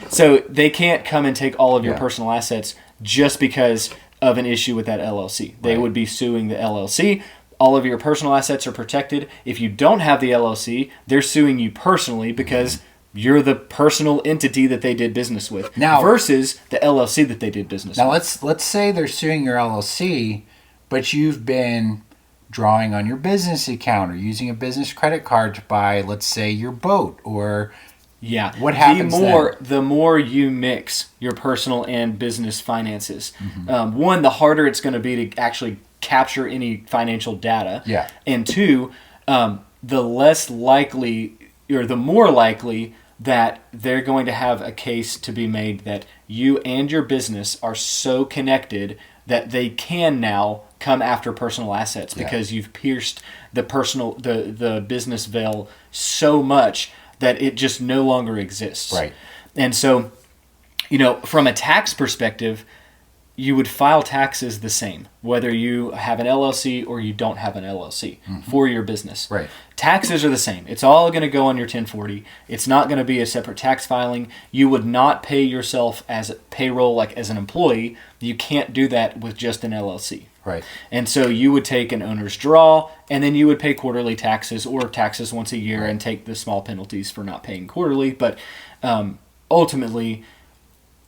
So they can't come and take all of your personal assets just because of an issue with that LLC. They would be suing the LLC. All of your personal assets are protected. If you don't have the LLC, they're suing you personally because you're the personal entity that they did business with versus the LLC that they did business with. Now let's say they're suing your LLC, but you've been drawing on your business account or using a business credit card to buy, let's say, your boat or what happens the more you mix your personal and business finances, one, the harder it's going to be to actually capture any financial data. Yeah. And two, the less likely or the more likely that they're going to have a case to be made that you and your business are so connected that they can now come after personal assets because you've pierced the business veil so much that it just no longer exists. Right. And so, from a tax perspective, you would file taxes the same, whether you have an LLC or you don't have an LLC for your business. Right. Taxes are the same. It's all going to go on your 1040. It's not going to be a separate tax filing. You would not pay yourself as a payroll, like as an employee. You can't do that with just an LLC. Right. And so you would take an owner's draw, and then you would pay quarterly taxes or taxes once a year and take the small penalties for not paying quarterly. But ultimately,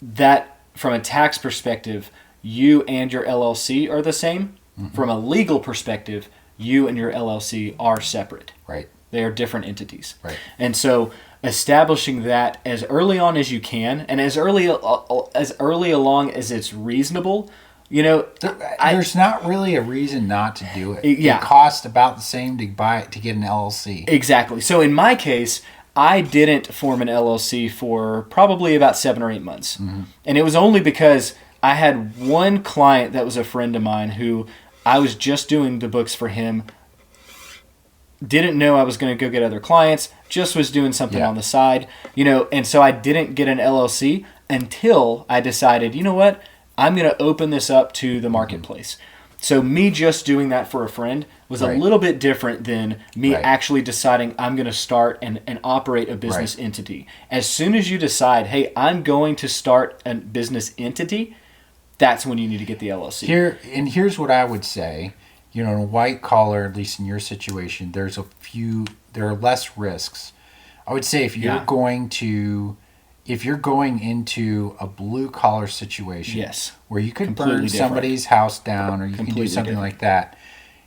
that from a tax perspective, you and your LLC are the same. From a legal perspective, you and your LLC are separate. Right. They are different entities. Right. And so establishing that as early on as you can, and as early along as it's reasonable, there's not really a reason not to do it. Yeah. It costs about the same to get an LLC. Exactly. So in my case, I didn't form an LLC for probably about 7 or 8 months. And it was only because I had one client that was a friend of mine who I was just doing the books for him, didn't know I was going to go get other clients, just was doing something on the side, and so I didn't get an LLC until I decided, you know what, I'm going to open this up to the marketplace. So me just doing that for a friend was a little bit different than me actually deciding I'm going to start and operate a business entity. As soon as you decide, hey, I'm going to start a business entity, that's when you need to get the LLC. Here's what I would say. In a white collar, at least in your situation, there are less risks. I would say if you're going into a blue collar situation where you could burn somebody's house down or you can do something like that,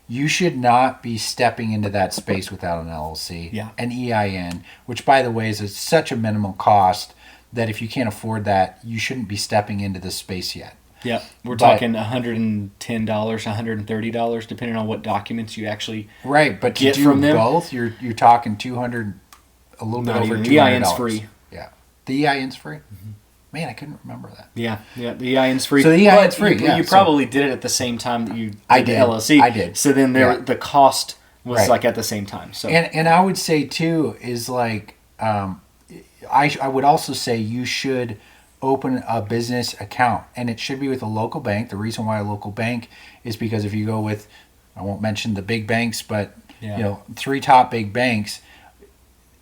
you should not be stepping into that space without an LLC, an EIN, which by the way is such a minimal cost that if you can't afford that, you shouldn't be stepping into this space yet. Yeah, we're talking $110, $130, depending on what documents you actually but get to do from them. Both, you're talking $200, a little bit over $200. The EIN's free. Yeah, the EIN's free. Man, I couldn't remember that. Yeah, the EIN's free. So the EIN's free. You probably did it at the same time that you did the LLC. I did. So then the cost was like at the same time. So and I would say too is like I would also say you should open a business account, and it should be with a local bank. The reason why a local bank is because if you go with, I won't mention the big banks, but 3 top big banks,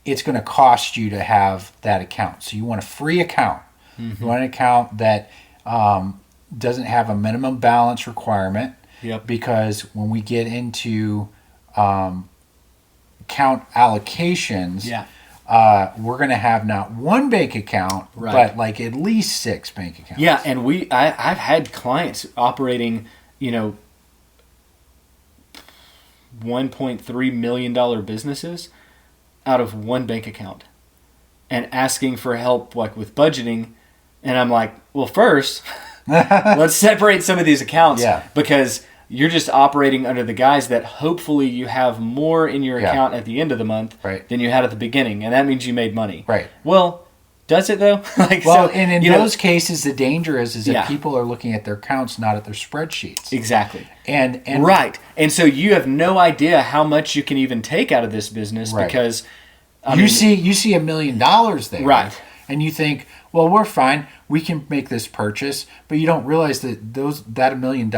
it's going to cost you to have that account. So you want a free account. You want an account that doesn't have a minimum balance requirement. Because when we get into account allocations, we're going to have not one bank account, but like at least 6 bank accounts. Yeah, and I've had clients operating, $1.3 million businesses out of one bank account and asking for help like with budgeting. And I'm like, well, first, let's separate some of these accounts because you're just operating under the guise that hopefully you have more in your account at the end of the month than you had at the beginning. And that means you made money. Right. Well, does it though? And in those cases, the danger is that people are looking at their accounts, not at their spreadsheets. Exactly. And And so you have no idea how much you can even take out of this business because you see $1 million there. Right. And you think, well, we're fine. We can make this purchase, but you don't realize that that $1 million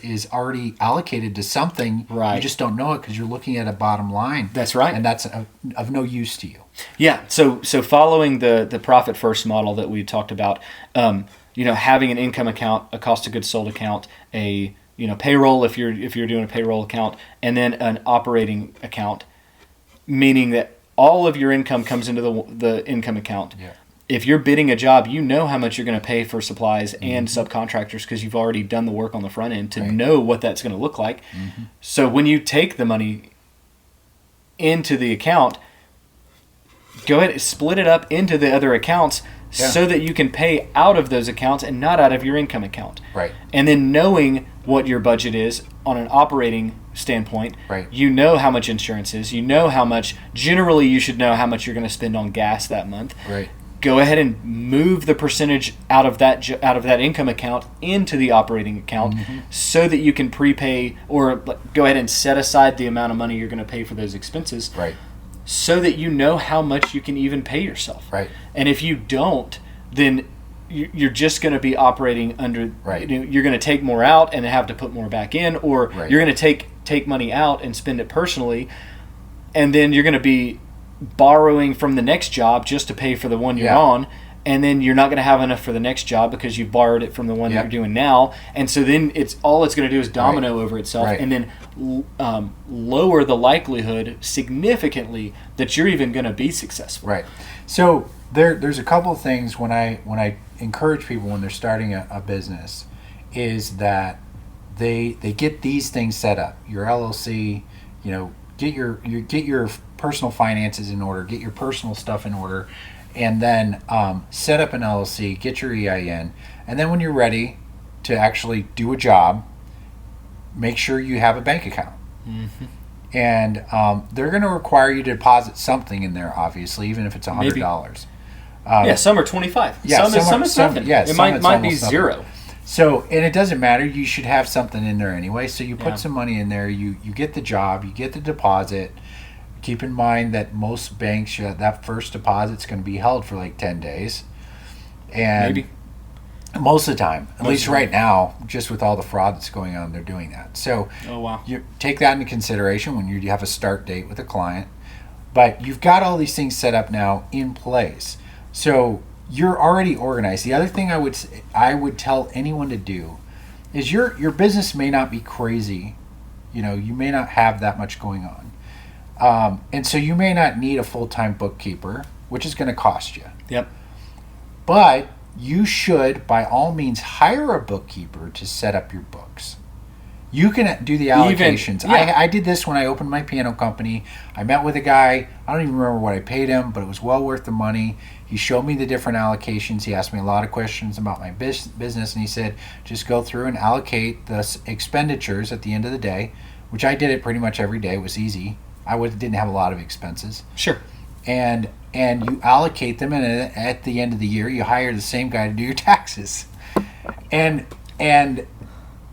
is already allocated to something. Right. You just don't know it because you're looking at a bottom line. That's right. And that's of no use to you. Yeah. So following the profit first model that we talked about, having an income account, a cost of goods sold account, a payroll if you're doing a payroll account, and then an operating account, meaning that all of your income comes into the income account. Yeah. If you're bidding a job, you know how much you're going to pay for supplies and subcontractors because you've already done the work on the front end to know what that's going to look like. So when you take the money into the account, go ahead and split it up into the other accounts so that you can pay out of those accounts and not out of your income account. Right. And then knowing what your budget is on an operating standpoint, you know how much insurance is, generally you should know how much you're going to spend on gas that month. Right. Go ahead and move the percentage out of that income account into the operating account so that you can prepay or go ahead and set aside the amount of money you're going to pay for those expenses so that you know how much you can even pay yourself. Right. And if you don't, then you're just going to be operating under. Right. You're going to take more out and have to put more back in, or Right. you're going to take money out and spend it personally, and then you're going to be borrowing from the next job just to pay for the one you're Yeah. on. And then you're not going to have enough for the next job because you've borrowed it from the one that Yep. you're doing now. And so then it's going to do is domino over itself, Right. and then lower the likelihood significantly that you're even going to be successful. Right. So there's a couple of things when I encourage people when they're starting a business, is that they get these things set up. Your LLC, get your personal finances in order, get your personal stuff in order, and then set up an LLC, get your EIN, and then when you're ready to actually do a job, make sure you have a bank account. Mm-hmm. And they're going to require you to deposit something in there, obviously, even if it's $100. Yeah, some are 25. Yeah, some is nothing. Yeah, it might be almost nothing. zero. So, and it doesn't matter. You should have something in there anyway. So you put Yeah. some money in there. You get the job. You get the deposit. Keep in mind that most banks, that first deposit's going to be held for like 10 days. And Maybe. most of the time, at Most least of the right now, just with all the fraud that's going on, they're doing that. So Oh, wow. you take that into consideration when you have a start date with a client. But you've got all these things set up now in place. So you're already organized. The other thing I would tell anyone to do is your business may not be crazy. You may not have that much going on. And so you may not need a full-time bookkeeper, which is going to cost you. Yep. But you should, by all means, hire a bookkeeper to set up your books. You can do the allocations. I did this when I opened my piano company. I met with a guy. I don't even remember what I paid him, but it was well worth the money. He showed me the different allocations. He asked me a lot of questions about my business, and he said, just go through and allocate the expenditures at the end of the day, which I did it pretty much every day. It was easy. Didn't have a lot of expenses. Sure. And you allocate them, and at the end of the year, you hire the same guy to do your taxes. Or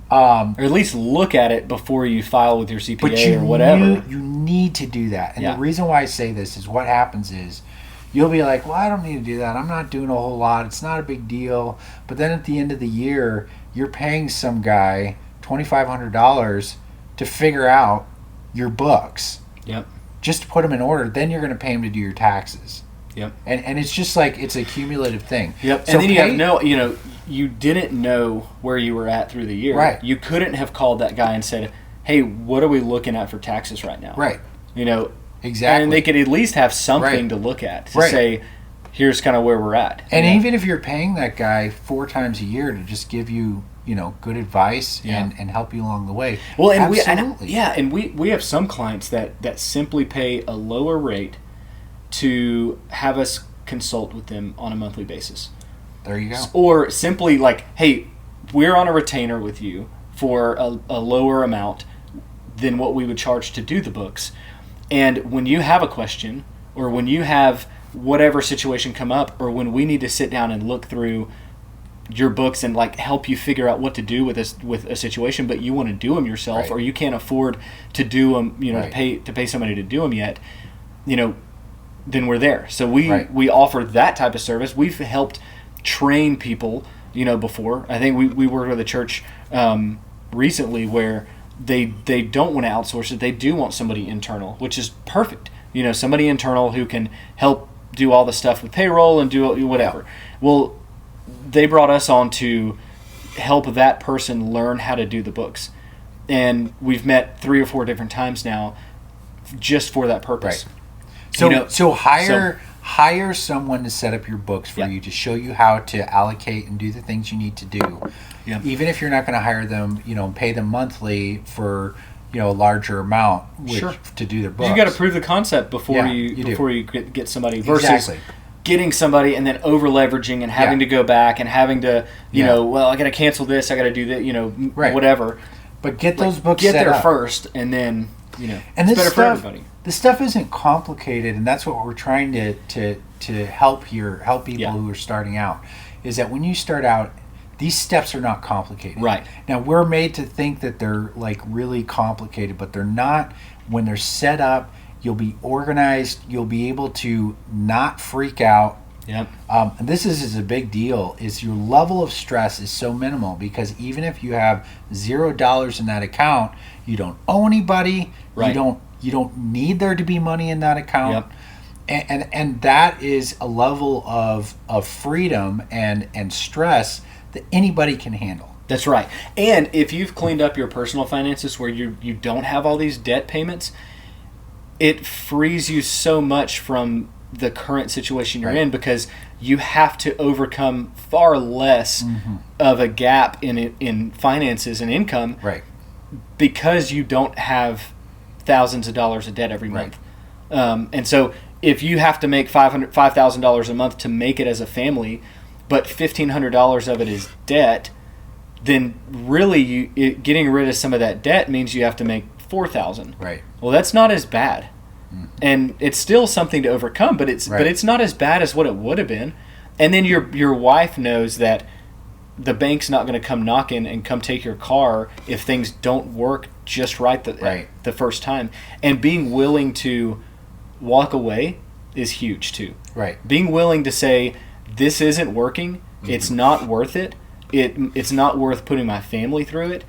at least look at it before you file with your CPA or whatever. You need to do that. And Yeah. the reason why I say this is what happens is you'll be like, well, I don't need to do that. I'm not doing a whole lot. It's not a big deal. But then at the end of the year, you're paying some guy $2,500 to figure out your books. Yep. Just to put them in order. Then you're going to pay him to do your taxes. Yep. And it's just like it's a cumulative thing. Yep. So And then you didn't know where you were at through the year. Right. You couldn't have called that guy and said, hey, what are we looking at for taxes right now? Right. Exactly. And they could at least have something Right. to look at to Right. say, here's kind of where we're at. And Yeah. even if you're paying that guy 4 times a year to just give you, good advice Yeah. and help you along the way. Well, and absolutely. we have some clients that simply pay a lower rate to have us consult with them on a monthly basis. There you go. Or simply like, hey, we're on a retainer with you for a lower amount than what we would charge to do the books. And when you have a question, or when you have whatever situation come up, or when we need to sit down and look through your books and like help you figure out what to do with a situation, but you want to do them yourself, Right. or you can't afford to do them, Right. to pay somebody to do them yet, then we're there. So Right. we offer that type of service. We've helped train people, before. I think we worked with a church recently where they don't want to outsource it. They do want somebody internal, which is perfect. Somebody internal who can help do all the stuff with payroll and do whatever. Yeah. Well, they brought us on to help that person learn how to do the books. And we've met 3 or 4 different times now just for that purpose. Right. So hire someone to set up your books for Yeah. you, to show you how to allocate and do the things you need to do. Yeah. Even if you're not going to hire them, pay them monthly for a larger amount Sure. to do their books. You got to prove the concept before Yeah, you you do. before you get somebody versus Exactly. getting somebody and then over leveraging and having Yeah. to go back and having to Yeah. well, I got to cancel this, I got to do that, Right. whatever. But get those books Get set there up. first, and then And it's this better for stuff, everybody. this stuff isn't complicated, and that's what we're trying to help people Yeah. who are starting out. Is that when you start out, these steps are not complicated. Right. Now we're made to think that they're like really complicated, but they're not. When they're set up, you'll be organized. You'll be able to not freak out Yep. And this is a big deal. Is your level of stress is so minimal because even if you have $0 in that account, you don't owe anybody. Right. You don't need there to be money in that account. Yep. And that is a level of freedom and stress that anybody can handle. That's right. And if you've cleaned up your personal finances where you don't have all these debt payments, it frees you so much from the current situation you're in, because you have to overcome far less of a gap in finances and income, because you don't have thousands of dollars of debt every month. And so if you have to make $5,000 a month to make it as a family, but $1,500 of it is debt, then really getting rid of some of that debt means you have to make $4,000. Right. Well, that's not as bad. And it's still something to overcome, but it's not as bad as what it would have been. And then your wife knows that the bank's not going to come knocking and come take your car if things don't work just right the first time. And being willing to walk away is huge too. Right. Being willing to say, this isn't working, it's not worth it, it's not worth putting my family through it,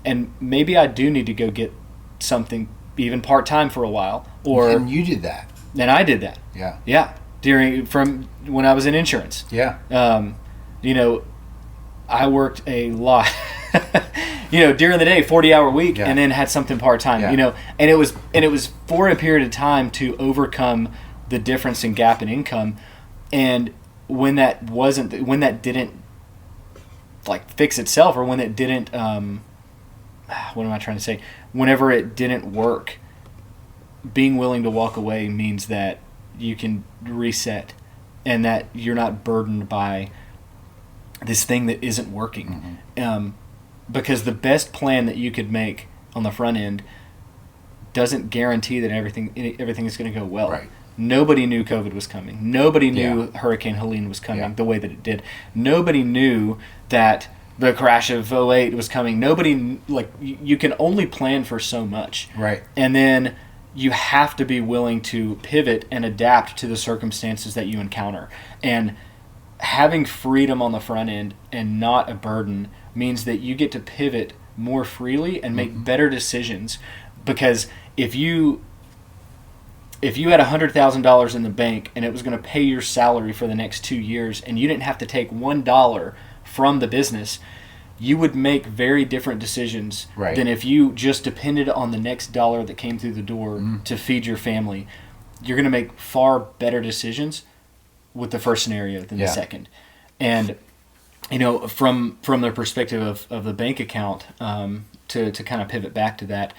and maybe I do need to go get something even part-time for a while. And you did that. And I did that. Yeah. Yeah. From when I was in insurance. Yeah. I worked a lot, during the day, 40-hour week, and then had something part-time, and it was for a period of time to overcome the difference in gap in income. And when that didn't like fix itself, or when it didn't, what am I trying to say? Whenever it didn't work, being willing to walk away means that you can reset and that you're not burdened by this thing that isn't working. Because the best plan that you could make on the front end doesn't guarantee that everything is going to go well. Right. Nobody knew COVID was coming. Nobody knew Hurricane Helene was coming the way that it did. Nobody knew that the crash of '08 was coming. Nobody, you can only plan for so much. Right. And then you have to be willing to pivot and adapt to the circumstances that you encounter. And having freedom on the front end and not a burden means that you get to pivot more freely and make better decisions. Because if you had $100,000 in the bank and it was going to pay your salary for the next 2 years, and you didn't have to take $1 from the business, you would make very different decisions than if you just depended on the next dollar that came through the door to feed your family. You're going to make far better decisions with the first scenario than the second. And from the perspective of the bank account, to kind of pivot back to that,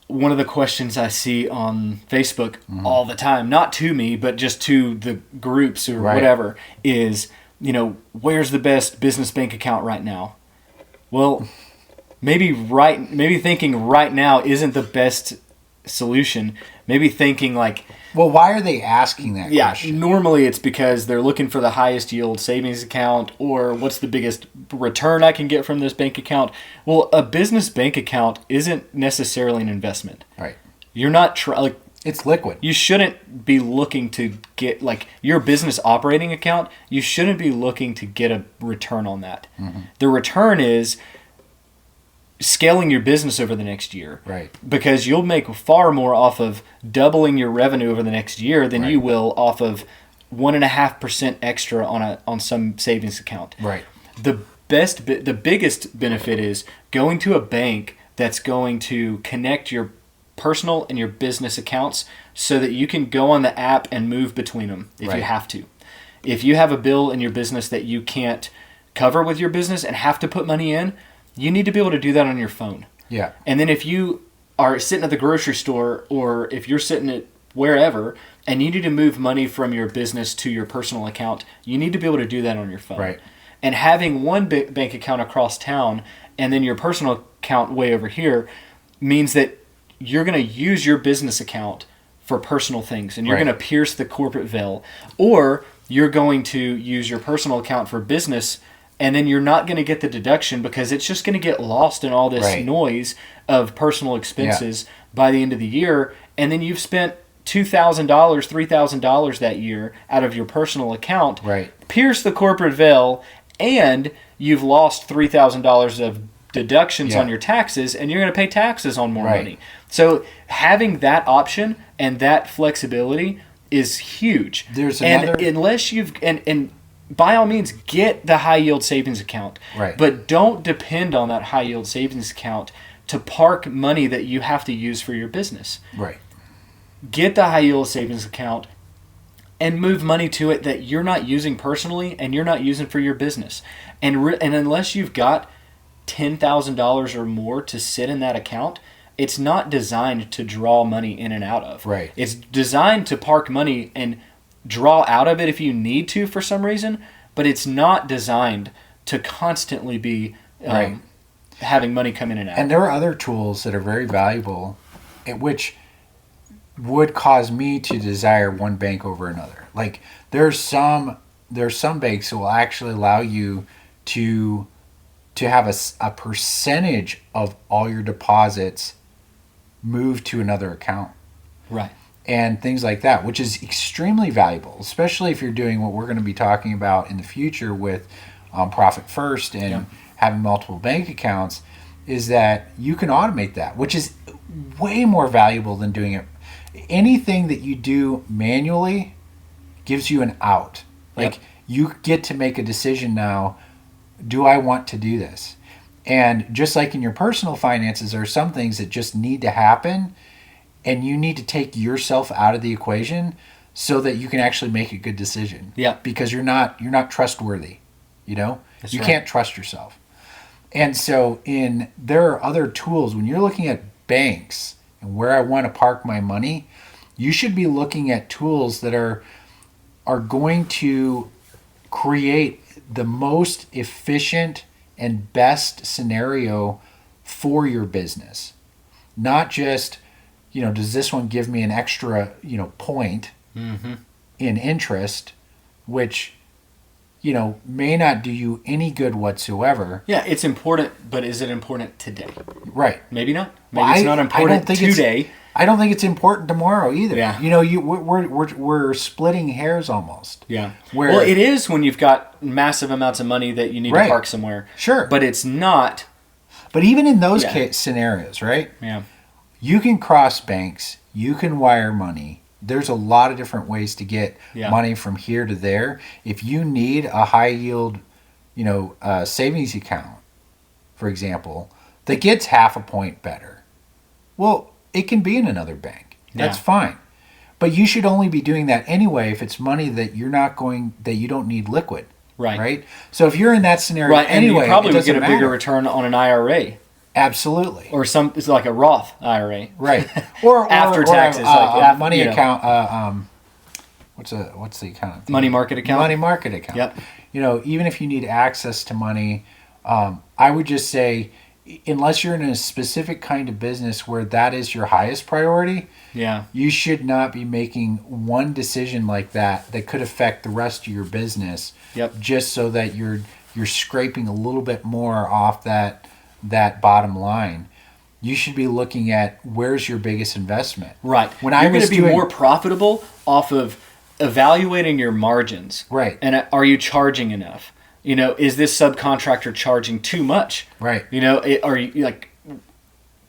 one of the questions I see on Facebook all the time, not to me, but just to the groups or whatever, is, where's the best business bank account right now? Well, maybe thinking right now isn't the best solution. Maybe thinking well, why are they asking that question? Normally it's because they're looking for the highest yield savings account, or what's the biggest return I can get from this bank account. Well, a business bank account isn't necessarily an investment. Right. You're not it's liquid. You shouldn't be looking to get your business operating account. You shouldn't be looking to get a return on that. The return is scaling your business over the next year. Right. Because you'll make far more off of doubling your revenue over the next year than you will off of 1.5% extra on some savings account. Right. The biggest benefit is going to a bank that's going to connect your personal and your business accounts so that you can go on the app and move between them if you have to. If you have a bill in your business that you can't cover with your business and have to put money in, you need to be able to do that on your phone. Yeah. And then if you are sitting at the grocery store, or if you're sitting at wherever and you need to move money from your business to your personal account, you need to be able to do that on your phone. Right. And having one bank account across town and then your personal account way over here means that you're going to use your business account for personal things, and you're going to pierce the corporate veil, or you're going to use your personal account for business, and then you're not going to get the deduction because it's just going to get lost in all this noise of personal expenses by the end of the year. And then you've spent $2,000, $3,000 that year out of your personal account, Right. pierce the corporate veil, and you've lost $3,000 of deductions on your taxes, and you're going to pay taxes on more money. So having that option and that flexibility is huge. There's and another... unless you've and by all means get the high yield savings account, Right. but don't depend on that high yield savings account to park money that you have to use for your business. Right. Get the high yield savings account and move money to it that you're not using personally and you're not using for your business. And unless you've got $10,000 or more to sit in that account, it's not designed to draw money in and out of. Right. It's designed to park money and draw out of it if you need to for some reason, but it's not designed to constantly be having money come in and out. And there are other tools that are very valuable, which would cause me to desire one bank over another. Like there's some banks that will actually allow you to have a percentage of all your deposits move to another account. Right. And things like that, which is extremely valuable, especially if you're doing what we're going to be talking about in the future with Profit First and having multiple bank accounts, is that you can automate that, which is way more valuable than doing it. Anything that you do manually gives you an out. Like you get to make a decision now, do I want to do this? And just like in your personal finances, there are some things that just need to happen, and you need to take yourself out of the equation so that you can actually make a good decision. Yeah. Because you're not trustworthy, you know? That's you right. can't trust yourself. And so there are other tools. When you're looking at banks and where I want to park my money, you should be looking at tools that are going to create the most efficient and best scenario for your business. Not just, does this one give me an extra, point in interest, which, may not do you any good whatsoever. Yeah, it's important, but is it important today? Right. Maybe not. Maybe it's not important today. I don't think it's important tomorrow either. Yeah. We're splitting hairs almost. Yeah. Well, it is when you've got massive amounts of money that you need to park somewhere. Sure. But it's not. But even in those scenarios, right? Yeah. You can cross banks. You can wire money. There's a lot of different ways to get money from here to there. If you need a high yield, savings account, for example, that gets half a point better, well, it can be in another bank. That's fine. But you should only be doing that anyway if it's money that you don't need liquid. Right? So if you're in that scenario anyway, and you probably it would get a doesn't bigger matter. return on an IRA. Absolutely. Or it's like a Roth IRA. Right. Or after taxes, a money account. What's the account? Money market account. Money market account. Yep. Even if you need access to money, I would just say, unless you're in a specific kind of business where that is your highest priority, you should not be making one decision like that could affect the rest of your business. Yep. Just so that you're scraping a little bit more off that bottom line. You should be looking at where's your biggest investment. Right. You're going to be more profitable off of evaluating your margins. Right. And are you charging enough? Is this subcontractor charging too much? Right. Are you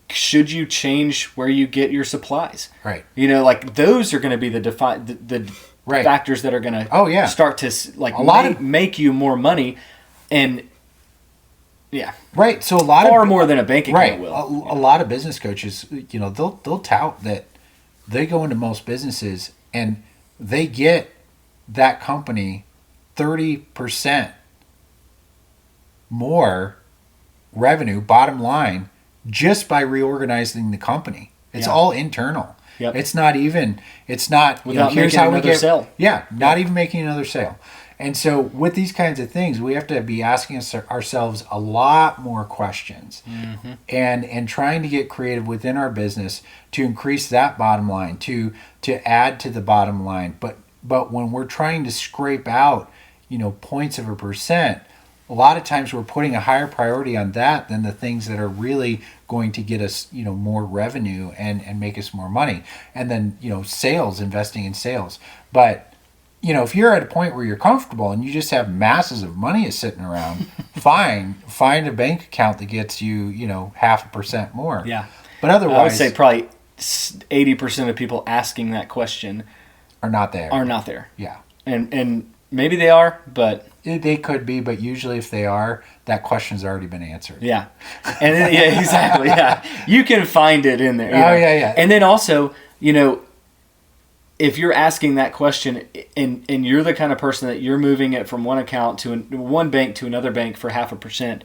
should you change where you get your supplies? Right. Those are going to be the factors that are going to start to make you more money. And right. So more than a bank account will. A lot of business coaches, they'll tout that they go into most businesses and they get that company 30% more revenue, bottom line, just by reorganizing the company. It's all internal. Yep. It's not, without here's making how we another get sale. Yeah, not even making another sale. And so with these kinds of things, we have to be asking ourselves a lot more questions and trying to get creative within our business to increase that bottom line, to add to the bottom line. But when we're trying to scrape out, points of a percent, a lot of times we're putting a higher priority on that than the things that are really going to get us, more revenue and make us more money. And then, sales, investing in sales. But, if you're at a point where you're comfortable and you just have masses of money sitting around, fine, find a bank account that gets you, 0.5% more. Yeah. But otherwise, I would say probably 80% of people asking that question are not there. Yeah. And maybe they are, but they could be, but usually if they are, that question's already been answered. Yeah. And then, yeah, exactly. Yeah. You can find it in there. Yeah. And then also, if you're asking that question and you're the kind of person that you're moving it from one account to one bank to another bank for 0.5%,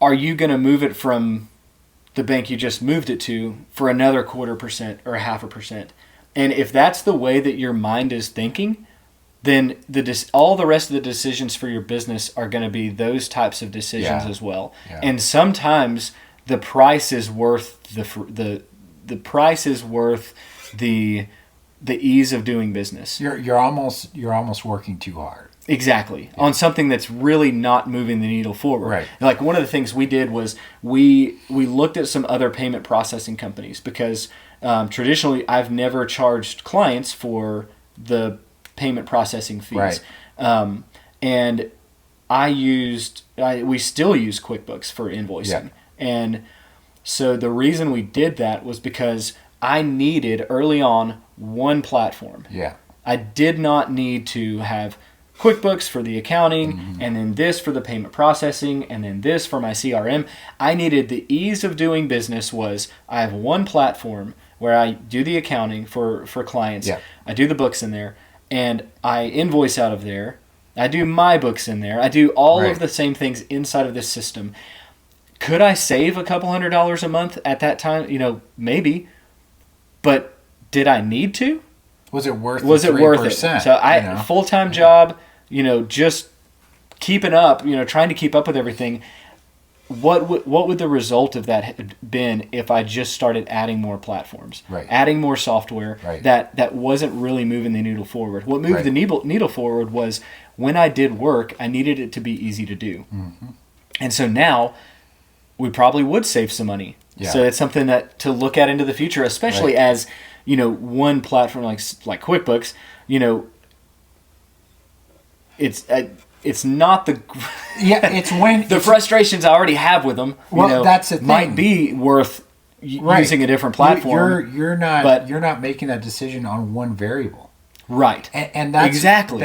are you going to move it from the bank you just moved it to for another 0.25% or 0.5%? And if that's the way that your mind is thinking, then all the rest of the decisions for your business are going to be those types of decisions as well. Yeah. And sometimes the price is worth the price is worth the ease of doing business. You're almost working too hard. Exactly. Yeah. On something that's really not moving the needle forward. Right. Like one of the things we did was we looked at some other payment processing companies because traditionally I've never charged clients for the payment processing fees. Right. And we still use QuickBooks for invoicing. Yeah. And so the reason we did that was because I needed early on one platform. Yeah. I did not need to have QuickBooks for the accounting, and then this for the payment processing, and then this for my CRM. I needed the ease of doing business was I have one platform where I do the accounting for clients. Yeah. I do the books in there, and I invoice out of there. I do my books in there. I do all of the same things inside of this system. Could I save a couple $100s a month at that time? Maybe. But did I need to? Was it worth it? So full-time job, just keeping up, trying to keep up with everything. What would the result of that have been if I just started adding more platforms, adding more software that wasn't really moving the needle forward? What moved the needle forward was when I did work, I needed it to be easy to do. Mm-hmm. And so now we probably would save some money. Yeah. So it's something that to look at into the future, especially as, one platform like QuickBooks, it's not the it's when the frustrations I already have with them. That's the thing. Might be worth using a different platform. You're not making that decision on one variable, right? And that's exactly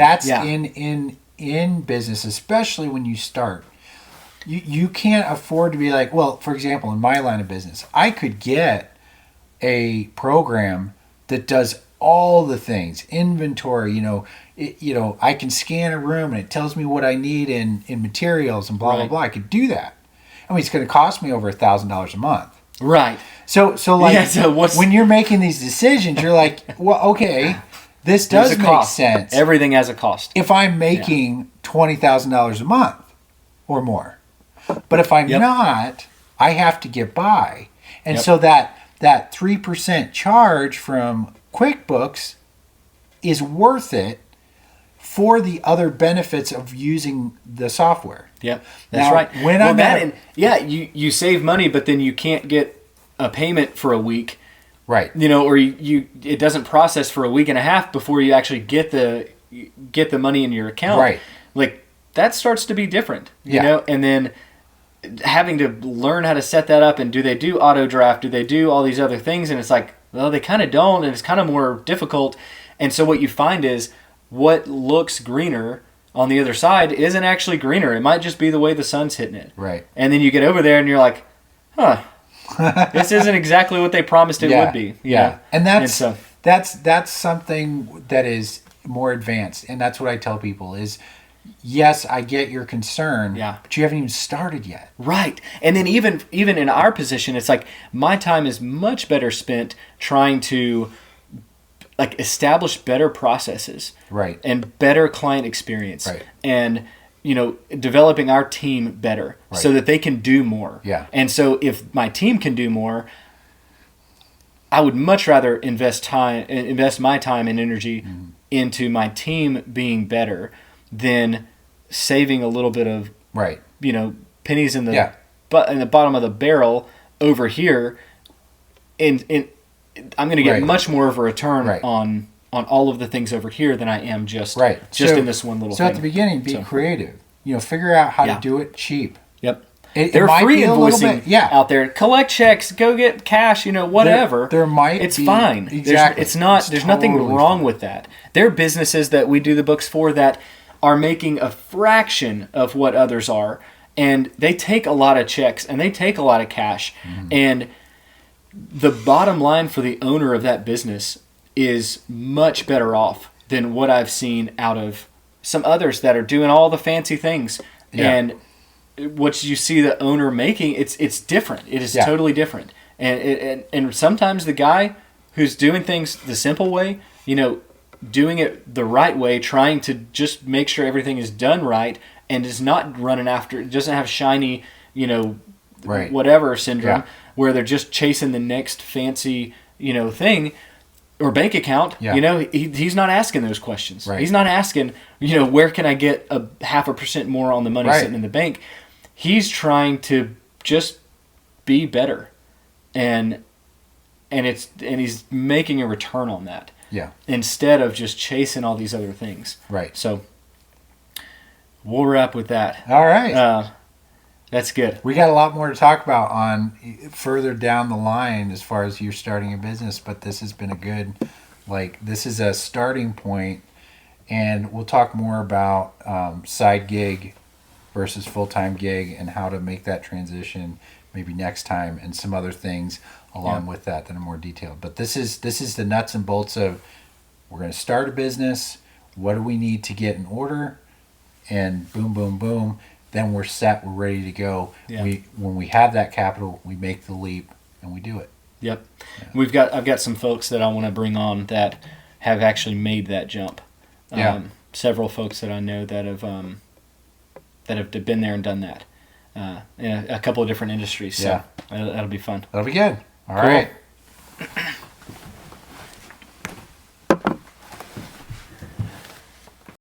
in business, especially when you start. You can't afford to be like, well, for example, in my line of business, I could get a program that does all the things, inventory, I can scan a room and it tells me what I need in materials and blah, blah, blah. I could do that. I mean, it's going to cost me over $1,000 a month. Right. So when you're making these decisions, you're like, well, okay, this does make sense. Everything has a cost. If I'm making $20,000 a month or more. But if I'm not, I have to get by. And so that 3% charge from QuickBooks is worth it for the other benefits of using the software. Yep, that's right. When you save money, but then you can't get a payment for a week. Right. Or it doesn't process for a week and a half before you actually get the money in your account. Right. Like that starts to be different. And then having to learn how to set that up, and do they do auto draft? Do they do all these other things? And it's like, well, they kind of don't, and it's kind of more difficult. And so what you find is what looks greener on the other side isn't actually greener. It might just be the way the sun's hitting it. Right. And then you get over there and you're like, this isn't exactly what they promised it would be. Yeah. And that's something that is more advanced. And that's what I tell people is, yes, I get your concern, but you haven't even started yet. Right. And then even in our position, it's like my time is much better spent trying to establish better processes. Right. And better client experience. Right. And developing our team better so that they can do more. Yeah. And so if my team can do more, I would much rather invest my time and energy into my team being better than saving a little bit of, Right. pennies in the Yeah. in the bottom of the barrel over here, and I'm going to get Right. much more of a return Right. on all of the things over here than I am just Right. just So- in this one little So thing. at the beginning, be So- creative. Figure out how Yeah. to do it cheap. Yep. It They're might free be a little invoicing bit- yeah. out there. Collect checks, go get cash, whatever. There might it's be- fine. Exactly. It's not. It's There's nothing totally wrong fine. with that. There are businesses that we do the books for that are making a fraction of what others are, and they take a lot of checks and they take a lot of cash, and the bottom line for the owner of that business is much better off than what I've seen out of some others that are doing all the fancy things. Yeah. And what you see the owner making, it's different. It is Yeah. totally different. And sometimes the guy who's doing things the simple way, doing it the right way, trying to just make sure everything is done right, and is not running after, doesn't have shiny, Right. whatever syndrome, Yeah. where they're just chasing the next fancy, thing or bank account. Yeah. He's not asking those questions. Right. He's not asking, where can I get a 0.5% more on the money Right. sitting in the bank. He's trying to just be better, and he's making a return on that Yeah. instead of just chasing all these other things. Right. So we'll wrap with that. All right. That's good. We got a lot more to talk about on further down the line as far as you're starting a business, but this has been a good, this is a starting point, and we'll talk more about side gig versus full-time gig and how to make that transition maybe next time, and some other things along with that are more detailed. But this is the nuts and bolts of, we're going to start a business. What do we need to get in order? And boom, boom, boom. Then we're set. We're ready to go. Yeah. When we have that capital, we make the leap and we do it. Yep. I've got some folks that I want to bring on that have actually made that jump. Yeah. Several folks that I know that have been there and done that in a couple of different industries. So Yeah. that'll be fun. That'll be good. All Cool. right.